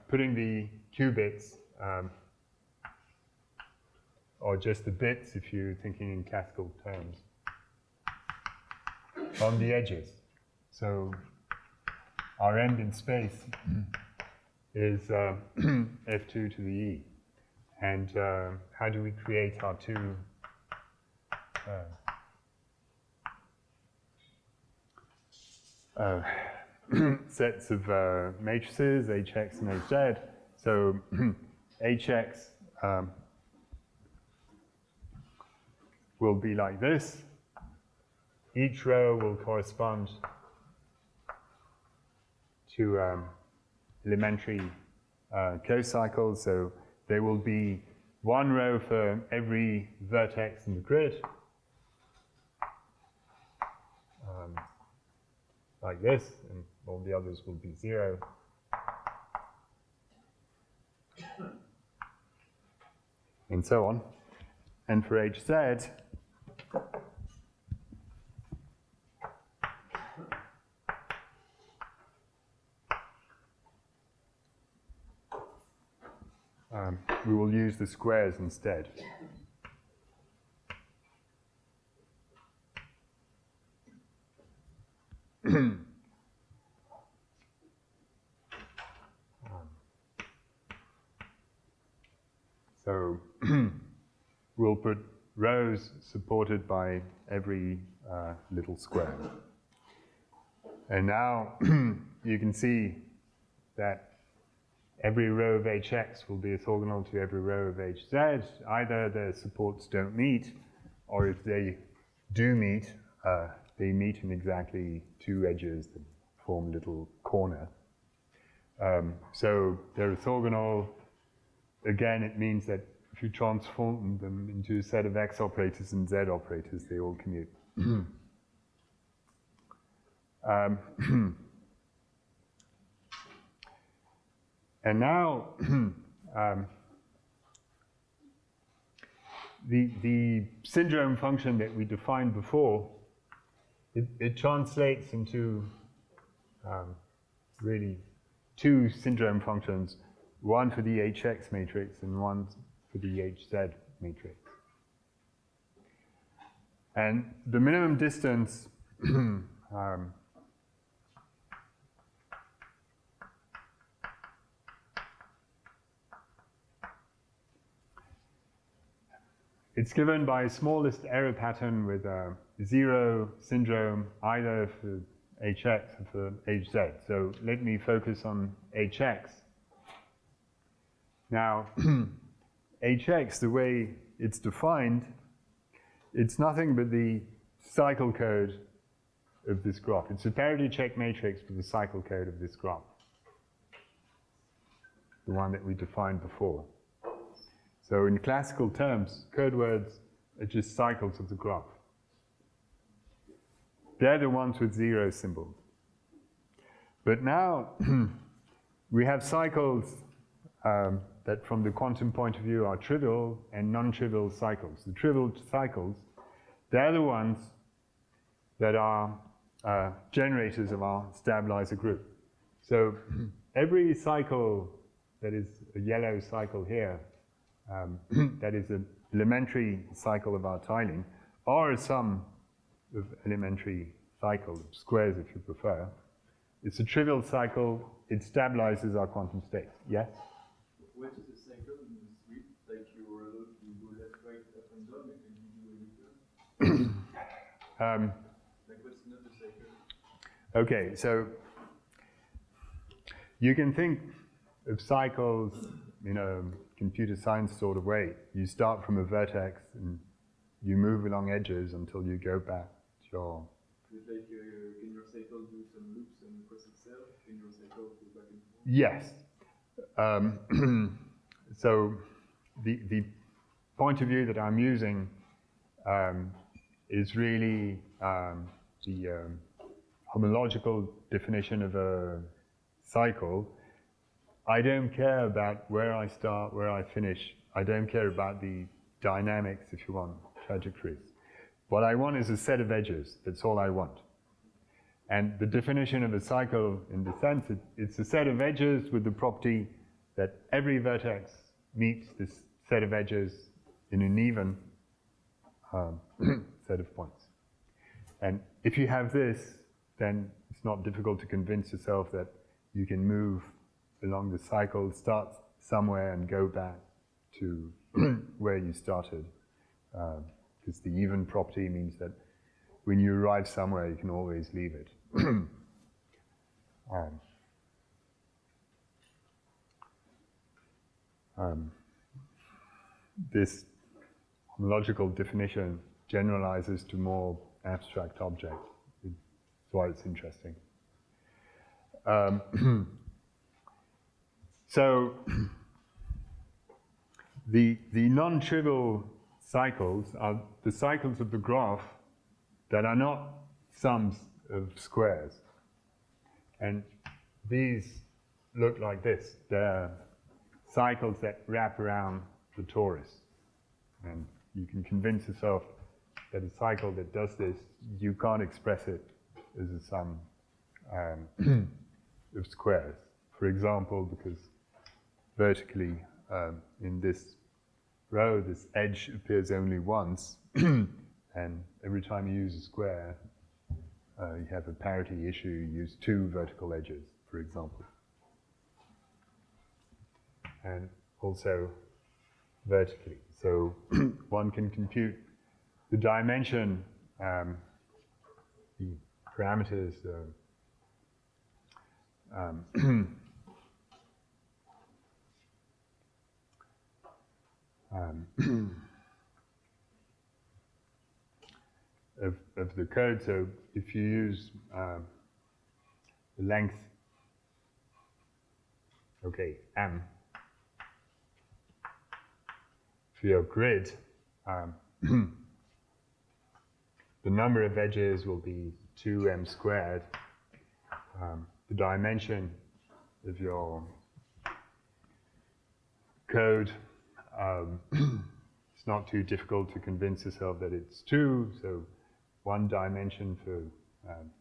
putting the qubits, or just the bits if you're thinking in classical terms, on the edges. So our end in space is f2 to the e. And how do we create our two sets of matrices, hx and hz? So hx will be like this. Each row will correspond to elementary co-cycles, so there will be one row for every vertex in the grid, like this, and all the others will be 0. And so on. And for hz, we will use the squares instead. So we'll put rows supported by every little square. And now you can see that every row of hx will be orthogonal to every row of hz. Either the supports don't meet, or if they do meet, they meet in exactly 2 edges that form a little corner. So they're orthogonal. Again, it means that if you transform them into a set of x operators and z operators, they all commute. And now, the syndrome function that we defined before, it translates into really 2 syndrome functions, one for the hx matrix and one for the hz matrix. And the minimum distance it's given by smallest error pattern with a zero syndrome either for hx or for hz. So let me focus on hx. Now, hx, the way it's defined, it's nothing but the cycle code of this graph. It's a parity check matrix for the cycle code of this graph, the one that we defined before. So in classical terms, code words are just cycles of the graph. They're the ones with zero symbols. But now we have cycles that from the quantum point of view are trivial and non-trivial cycles. The trivial cycles, they're the ones that are generators of our stabilizer group. So every cycle that is a yellow cycle here, that is an elementary cycle of our tiling, or a sum of elementary cycles, squares if you prefer. It's a trivial cycle, it stabilizes our quantum states. Yes? What is the cycle in the suite? Like you go left, right, up and down, like you do a return? Like what's another cycle? Okay, so you can think of cycles in a computer science sort of way. You start from a vertex and you move along edges until you go back to your... Is it like can your cycle do some loops and cross itself? Can your cycle go back and forth? Yes. So the point of view that I'm using is really the homological definition of a cycle. I don't care about where I start, where I finish. I don't care about the dynamics, if you want, trajectories. What I want is a set of edges. That's all I want. And the definition of a cycle, in the sense, it's a set of edges with the property that every vertex meets this set of edges in an even set of points. And if you have this, then it's not difficult to convince yourself that you can move along the cycle, start somewhere and go back to where you started. Because the even property means that when you arrive somewhere, you can always leave it. This homological definition generalizes to more abstract objects. That's why it's interesting. So the non-trivial cycles are the cycles of the graph that are not sums of squares. And these look like this. They're cycles that wrap around the torus. And you can convince yourself that a cycle that does this, you can't express it as a sum of squares. For example, because vertically in this row, this edge appears only once, and every time you use a square, you have a parity issue. You use two vertical edges, for example. And also vertically. So one can compute the dimension, the parameters of the code. So if you use the length, okay, m, for your grid, the number of edges will be 2m squared. The dimension of your code, it's not too difficult to convince yourself that it's 2, so one dimension for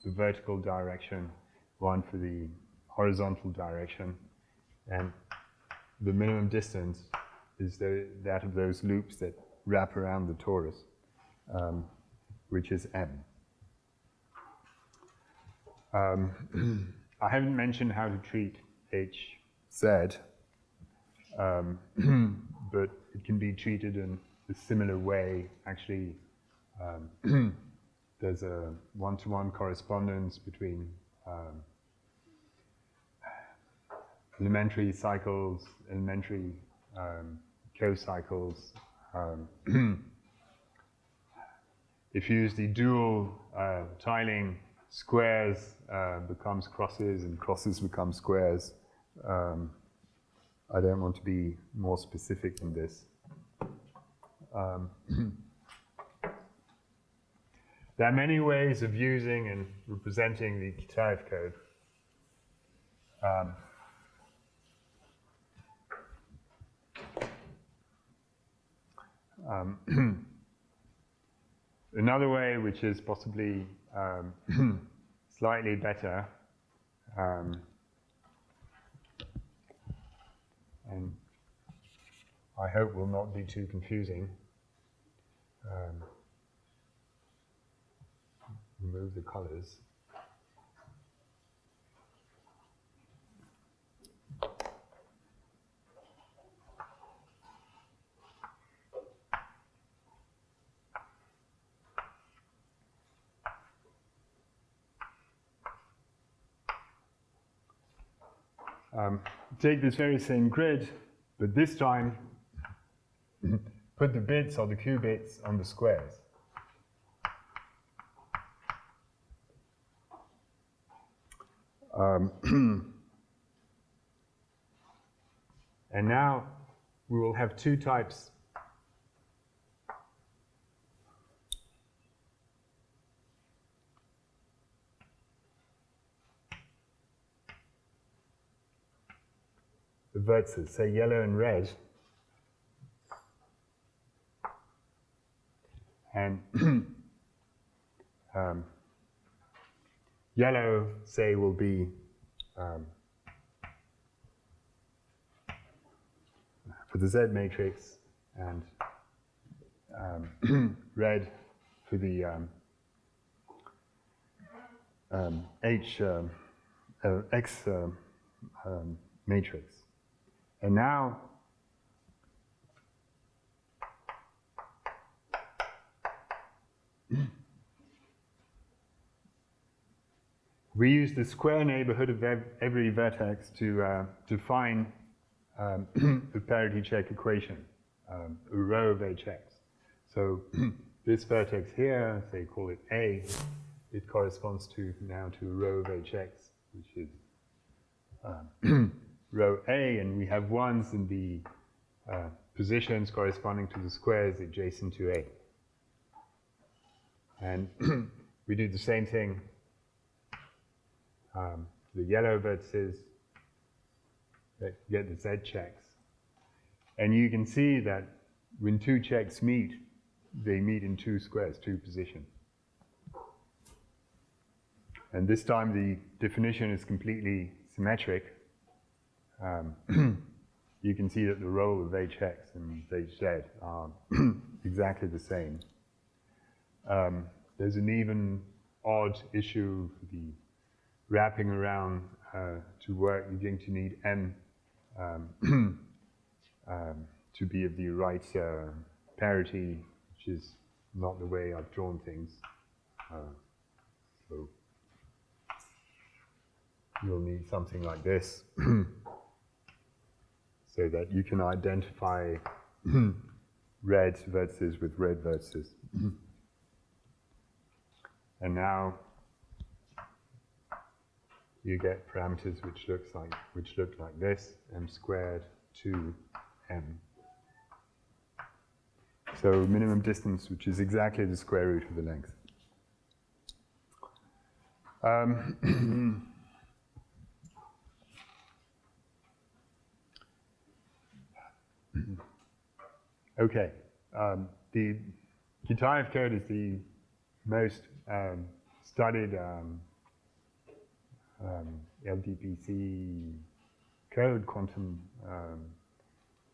the vertical direction, one for the horizontal direction, and the minimum distance is that of those loops that wrap around the torus. which is M. I haven't mentioned how to treat HZ, but it can be treated in a similar way. Actually, there's a one-to-one correspondence between elementary cycles, elementary co-cycles. If you use the dual tiling, squares becomes crosses and crosses become squares. I don't want to be more specific than this. There are many ways of using and representing the Kitaev code. Another way, which is possibly slightly better, and I hope will not be too confusing. Remove the colors. Take this very same grid, but this time put the bits or the qubits on the squares. And now we will have two types. The vertices, say yellow and red. And yellow, say, will be for the Z matrix, and red for the X matrix. And now we use the square neighborhood of every vertex to define a parity check equation, a row of HX. So this vertex here, say call it A, it corresponds to now to a row of HX, which is row A, and we have ones in the positions corresponding to the squares adjacent to A. And we do the same thing. The yellow vertices that get the Z checks. And you can see that when two checks meet, they meet in two squares, two positions. And this time the definition is completely symmetric. You can see that the role of HX and HZ are exactly the same. There's an even odd issue for the wrapping around to work. You're going to need M to be of the right parity, which is not the way I've drawn things. So you'll need something like this so that you can identify red vertices with red vertices. And now you get parameters which look like this, m squared 2m. So minimum distance, which is exactly the square root of the length. Okay, the Kitaev code is the most studied LDPC code, quantum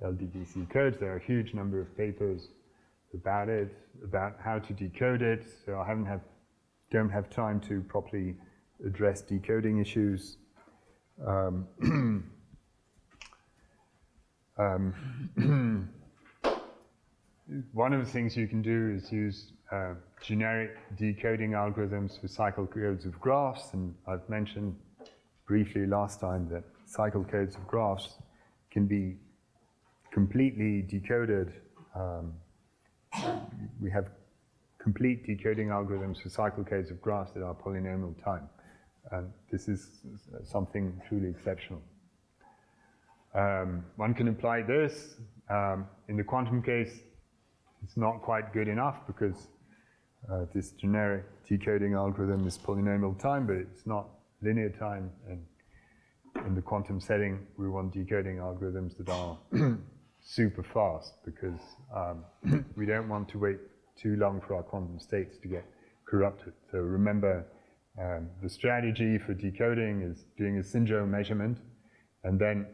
LDPC codes. There are a huge number of papers about it, about how to decode it. So I don't have time to properly address decoding issues. One of the things you can do is use generic decoding algorithms for cycle codes of graphs, and I've mentioned briefly last time that cycle codes of graphs can be completely decoded. We have complete decoding algorithms for cycle codes of graphs that are polynomial time. And this is something truly exceptional. One can apply this. In the quantum case, it's not quite good enough because this generic decoding algorithm is polynomial time, but it's not linear time. And in the quantum setting, we want decoding algorithms that are super fast because we don't want to wait too long for our quantum states to get corrupted. So remember, the strategy for decoding is doing a syndrome measurement and then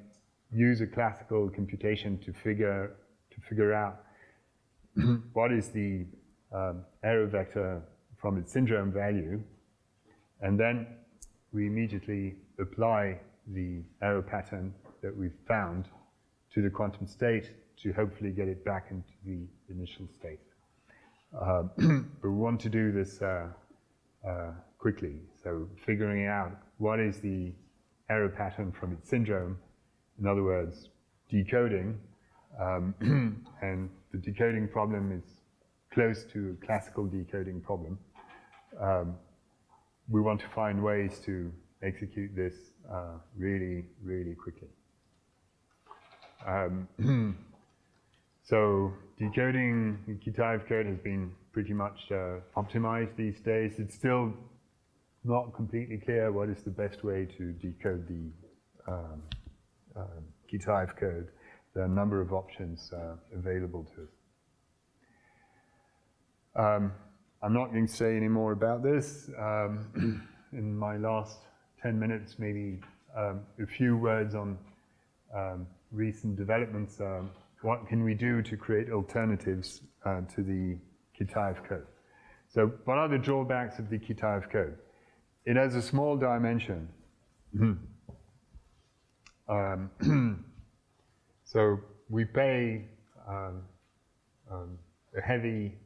use a classical computation to figure out what is the error vector from its syndrome value, and then we immediately apply the error pattern that we've found to the quantum state to hopefully get it back into the initial state. But we want to do this quickly, so figuring out what is the error pattern from its syndrome, in other words, decoding, and the decoding problem is close to a classical decoding problem. We want to find ways to execute this really, really quickly. So decoding Kitaev code has been pretty much optimized these days. It's still not completely clear what is the best way to decode the Kitaev code. There are a number of options available to us. I'm not going to say any more about this. In my last 10 minutes, maybe a few words on recent developments. What can we do to create alternatives to the Kitaev code? So what are the drawbacks of the Kitaev code? It has a small dimension. So we pay a heavy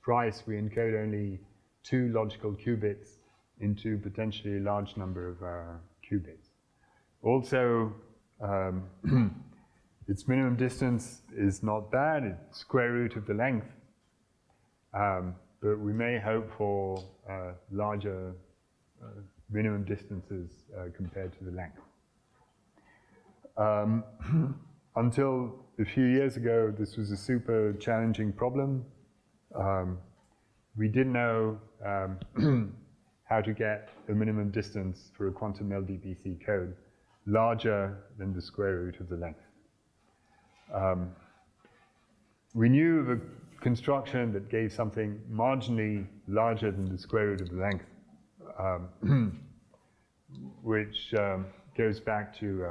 price. We encode only 2 logical qubits into potentially a large number of qubits. Also, its minimum distance is not bad. It's square root of the length. But we may hope for larger minimum distances compared to the length. Until a few years ago, this was a super challenging problem. We didn't know how to get a minimum distance for a quantum LDPC code larger than the square root of the length. We knew of a construction that gave something marginally larger than the square root of the length, which goes back to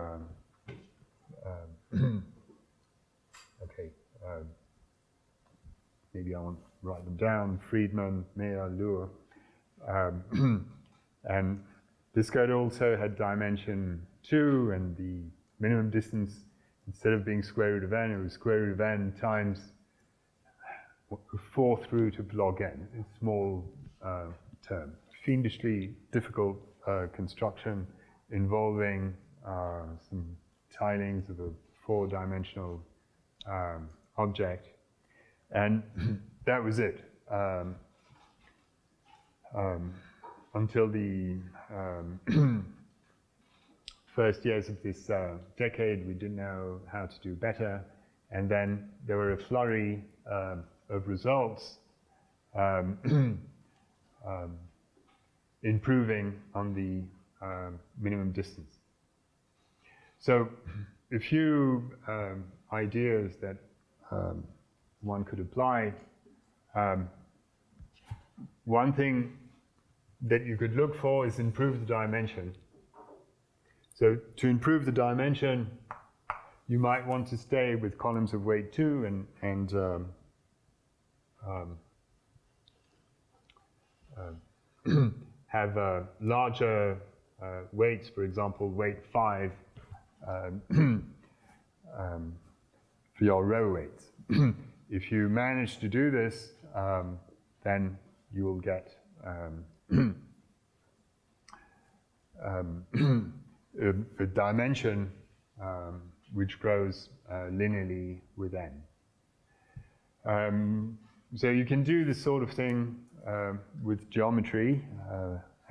maybe I won't write them down, Friedman, Meyer, Luhr. And this code also had dimension 2, and the minimum distance, instead of being square root of n, it was square root of n times 4th root of log n, a small term. Fiendishly difficult construction involving some tilings of a 4-dimensional object. And that was it. Until the first years of this decade, we didn't know how to do better. And then there were a flurry of results improving on the minimum distance. So a few ideas that one could apply. One thing that you could look for is improve the dimension. So to improve the dimension, you might want to stay with columns of weight 2 and have larger weights, for example, weight 5 for your row weights. If you manage to do this, then you will get a dimension which grows linearly with n. So you can do this sort of thing with geometry.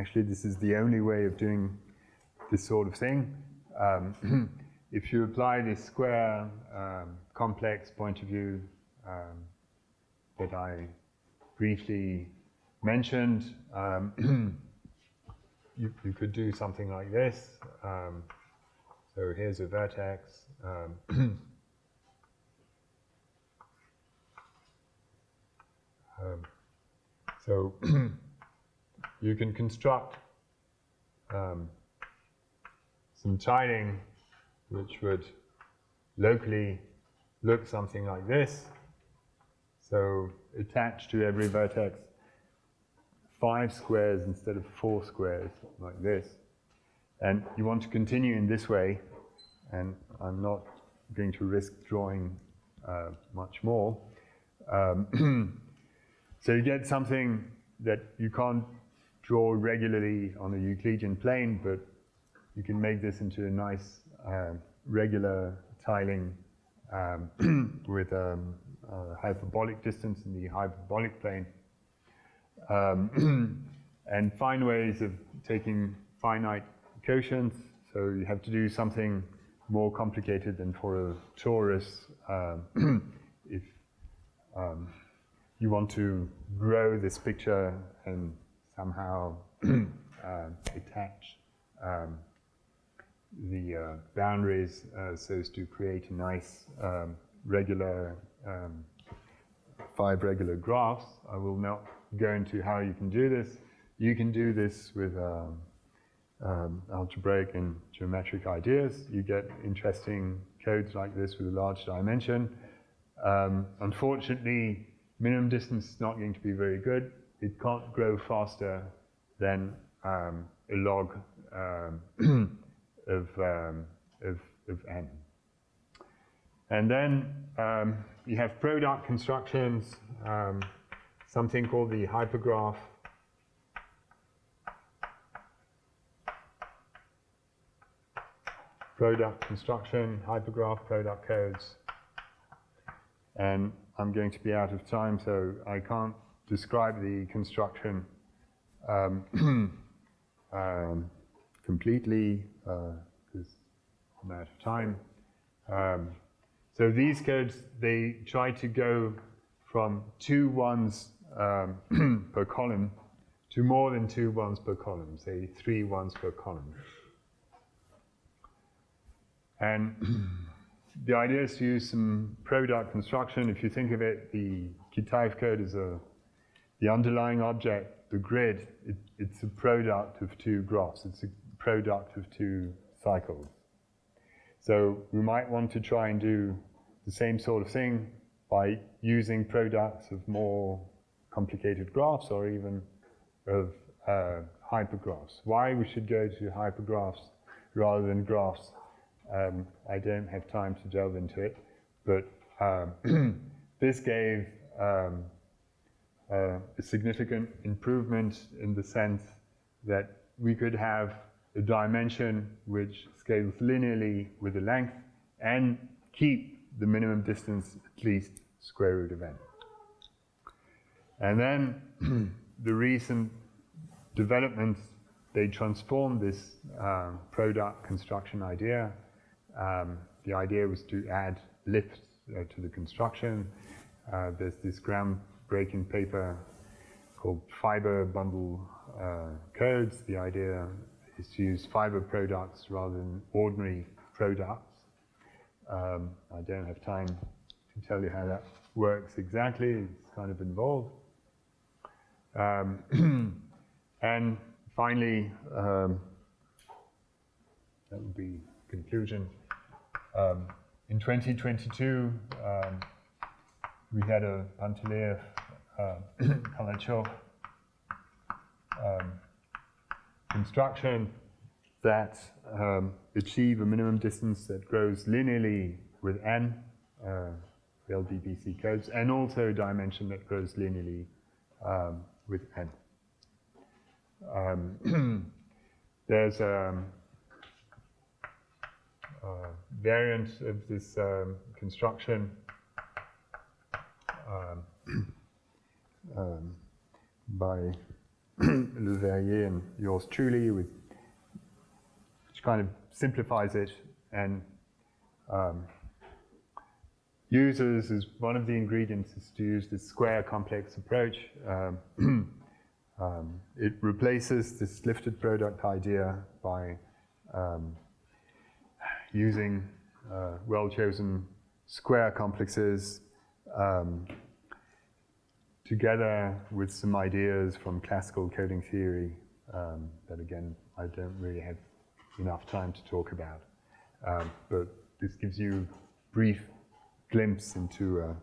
Actually, this is the only way of doing this sort of thing. If you apply this square complex point of view that I briefly mentioned, you could do something like this. So here's a vertex. So you can construct some tiling which would locally look something like this. So attach to every vertex 5 squares instead of 4 squares, like this. And you want to continue in this way, and I'm not going to risk drawing much more. So you get something that you can't draw regularly on a Euclidean plane, but you can make this into a nice regular tiling with a hyperbolic distance in the hyperbolic plane. And find ways of taking finite quotients, so you have to do something more complicated than for a torus. If you want to grow this picture and somehow attach the boundaries so as to create a nice regular 5 regular graphs. I will not go into how you can do this. You can do this with algebraic and geometric ideas. You get interesting codes like this with a large dimension. Unfortunately, minimum distance is not going to be very good. It can't grow faster than a log of n. And then you have product constructions, something called the hypergraph. Product construction, hypergraph, product codes. And I'm going to be out of time, so I can't describe the construction completely because I'm out of time. So these codes, they try to go from 2 1s per column to more than 2 1s per column, say 3 1s per column. And the idea is to use some product construction. If you think of it, the Kitaev code is the underlying object, the grid, it's a product of 2 graphs. It's a product of 2 cycles. So we might want to try and do the same sort of thing by using products of more complicated graphs or even of hypergraphs. Why we should go to hypergraphs rather than graphs, I don't have time to delve into it, but this gave a significant improvement in the sense that we could have a dimension which scales linearly with the length and keep the minimum distance at least square root of n. And then the recent developments, they transformed this product construction idea. The idea was to add lifts to the construction. There's this groundbreaking paper called fiber bundle codes. The idea is to use fiber products rather than ordinary products. I don't have time to tell you how that works exactly. It's kind of involved. And finally, that would be conclusion. In 2022, we had a Panteleev Kalanchow construction that achieve a minimum distance that grows linearly with n LDPC codes, and also a dimension that grows linearly with n. There's a variant of this construction by Le Verrier and yours truly, which kind of simplifies it and uses as one of the ingredients is to use this square complex approach. It replaces this lifted product idea by using well-chosen square complexes together with some ideas from classical coding theory that, again, I don't really have enough time to talk about. But this gives you a brief glimpse into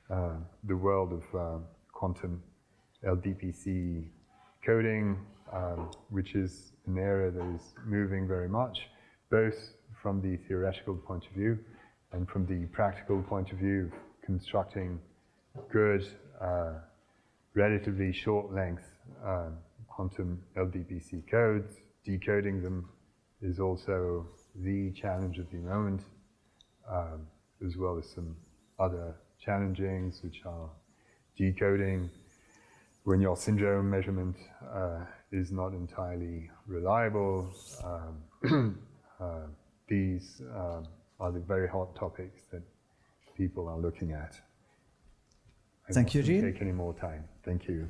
the world of quantum LDPC coding, which is an area that is moving very much, both from the theoretical point of view and from the practical point of view of constructing good, relatively short length quantum LDPC codes. Decoding them is also the challenge of the moment, as well as some other challengings, which are decoding when your syndrome measurement is not entirely reliable. These are the very hot topics that people are looking at. Thank you, Gilles. Take any more time. Thank you.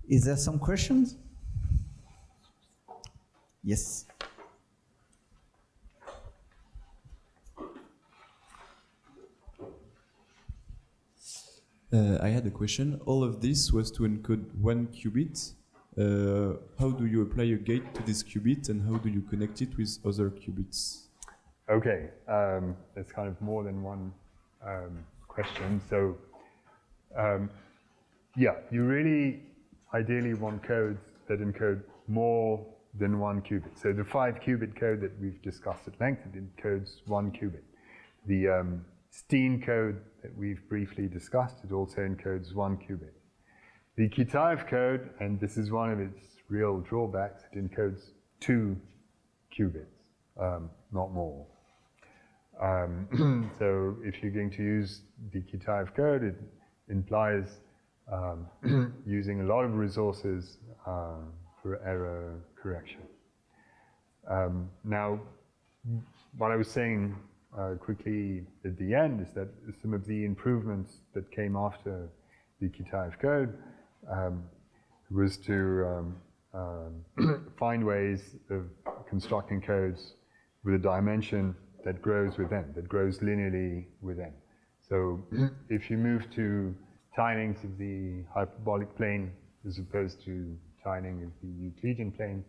Is there some questions? Yes. I had a question. All of this was to encode 1 qubit. How do you apply a gate to this qubit, and how do you connect it with other qubits? Okay, that's kind of more than one question. So, yeah, you really ideally want codes that encode more than 1 qubit. So the 5-qubit code that we've discussed at length, it encodes 1 qubit. The Steen code that we've briefly discussed, it also encodes 1 qubit. The Kitaev code, and this is one of its real drawbacks, it encodes 2 qubits, not more. So if you're going to use the Kitaev code, it implies using a lot of resources for error correction. Now, what I was saying quickly at the end is that some of the improvements that came after the Kitaev code was to find ways of constructing codes with a dimension that grows with n, that grows linearly with n. So if you move to tilings of the hyperbolic plane as opposed to tiling of the Euclidean plane,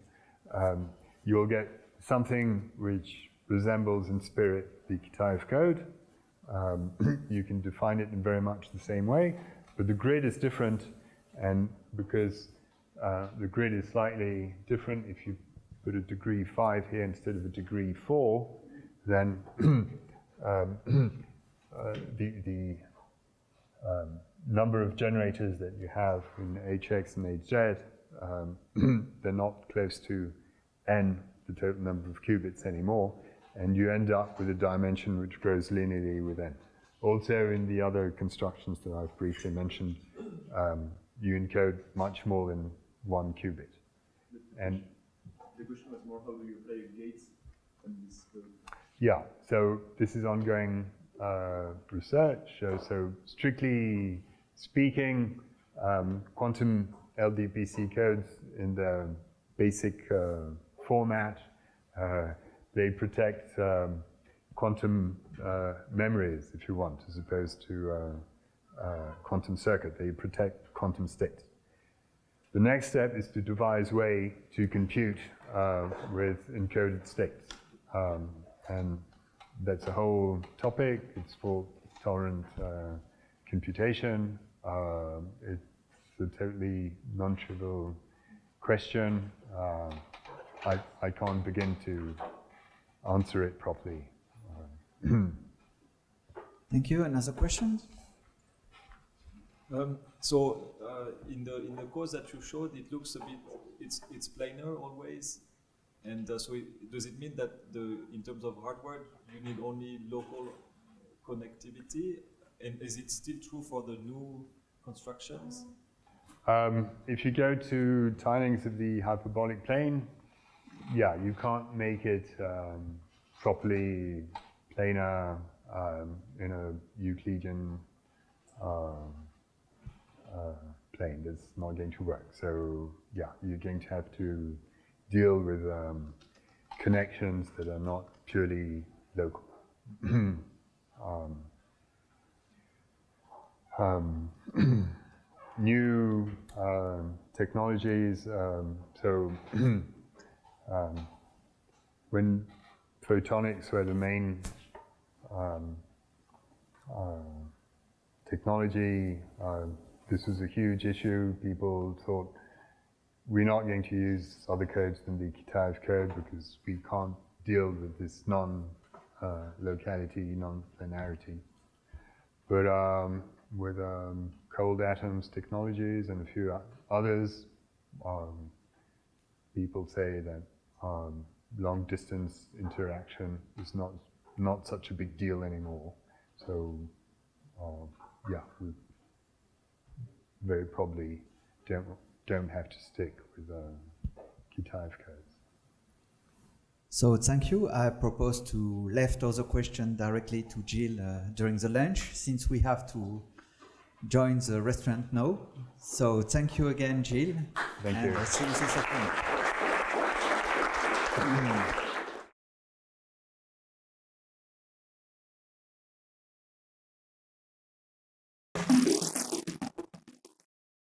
you'll get something which resembles in spirit the Kitaev code. You can define it in very much the same way, but the grid is different, and because the grid is slightly different, if you put a degree 5 here instead of a degree 4, then the number of generators that you have in HX and HZ, they're not close to n, the total number of qubits anymore, and you end up with a dimension which grows linearly with n. Also, in the other constructions that I've briefly mentioned, you encode much more than 1 qubit. And the question was more, how do you apply gates on this code? yeah, so this is ongoing research. So strictly speaking, quantum LDPC codes in the basic format, they protect quantum memories, if you want, as opposed to quantum circuit. They protect quantum states. The next step is to devise a way to compute with encoded states. and that's a whole topic. It's fault-tolerant computation. It's a totally non-trivial question. I can't begin to answer it properly. Thank you. Another question? In the course that you showed, it looks a bit, it's planar always, and does it mean that in terms of hardware you need only local connectivity, and is it still true for the new constructions? If you go to tilings of the hyperbolic plane, yeah, you can't make it properly planar in a Euclidean plane. That's not going to work. So yeah, you're going to have to deal with connections that are not purely local. New technologies, when photonics were the main technology, this was a huge issue. People thought, we're not going to use other codes than the Kitaev code because we can't deal with this non-locality, non-planarity. But with cold atoms technologies and a few others, people say that long-distance interaction is not such a big deal anymore. So yeah, we very probably don't have to stick with Kitaev codes. So thank you. I propose to left other question directly to Jill during the lunch, since we have to join the restaurant now. So thank you again, Jill. Thank and you. See you this afternoon.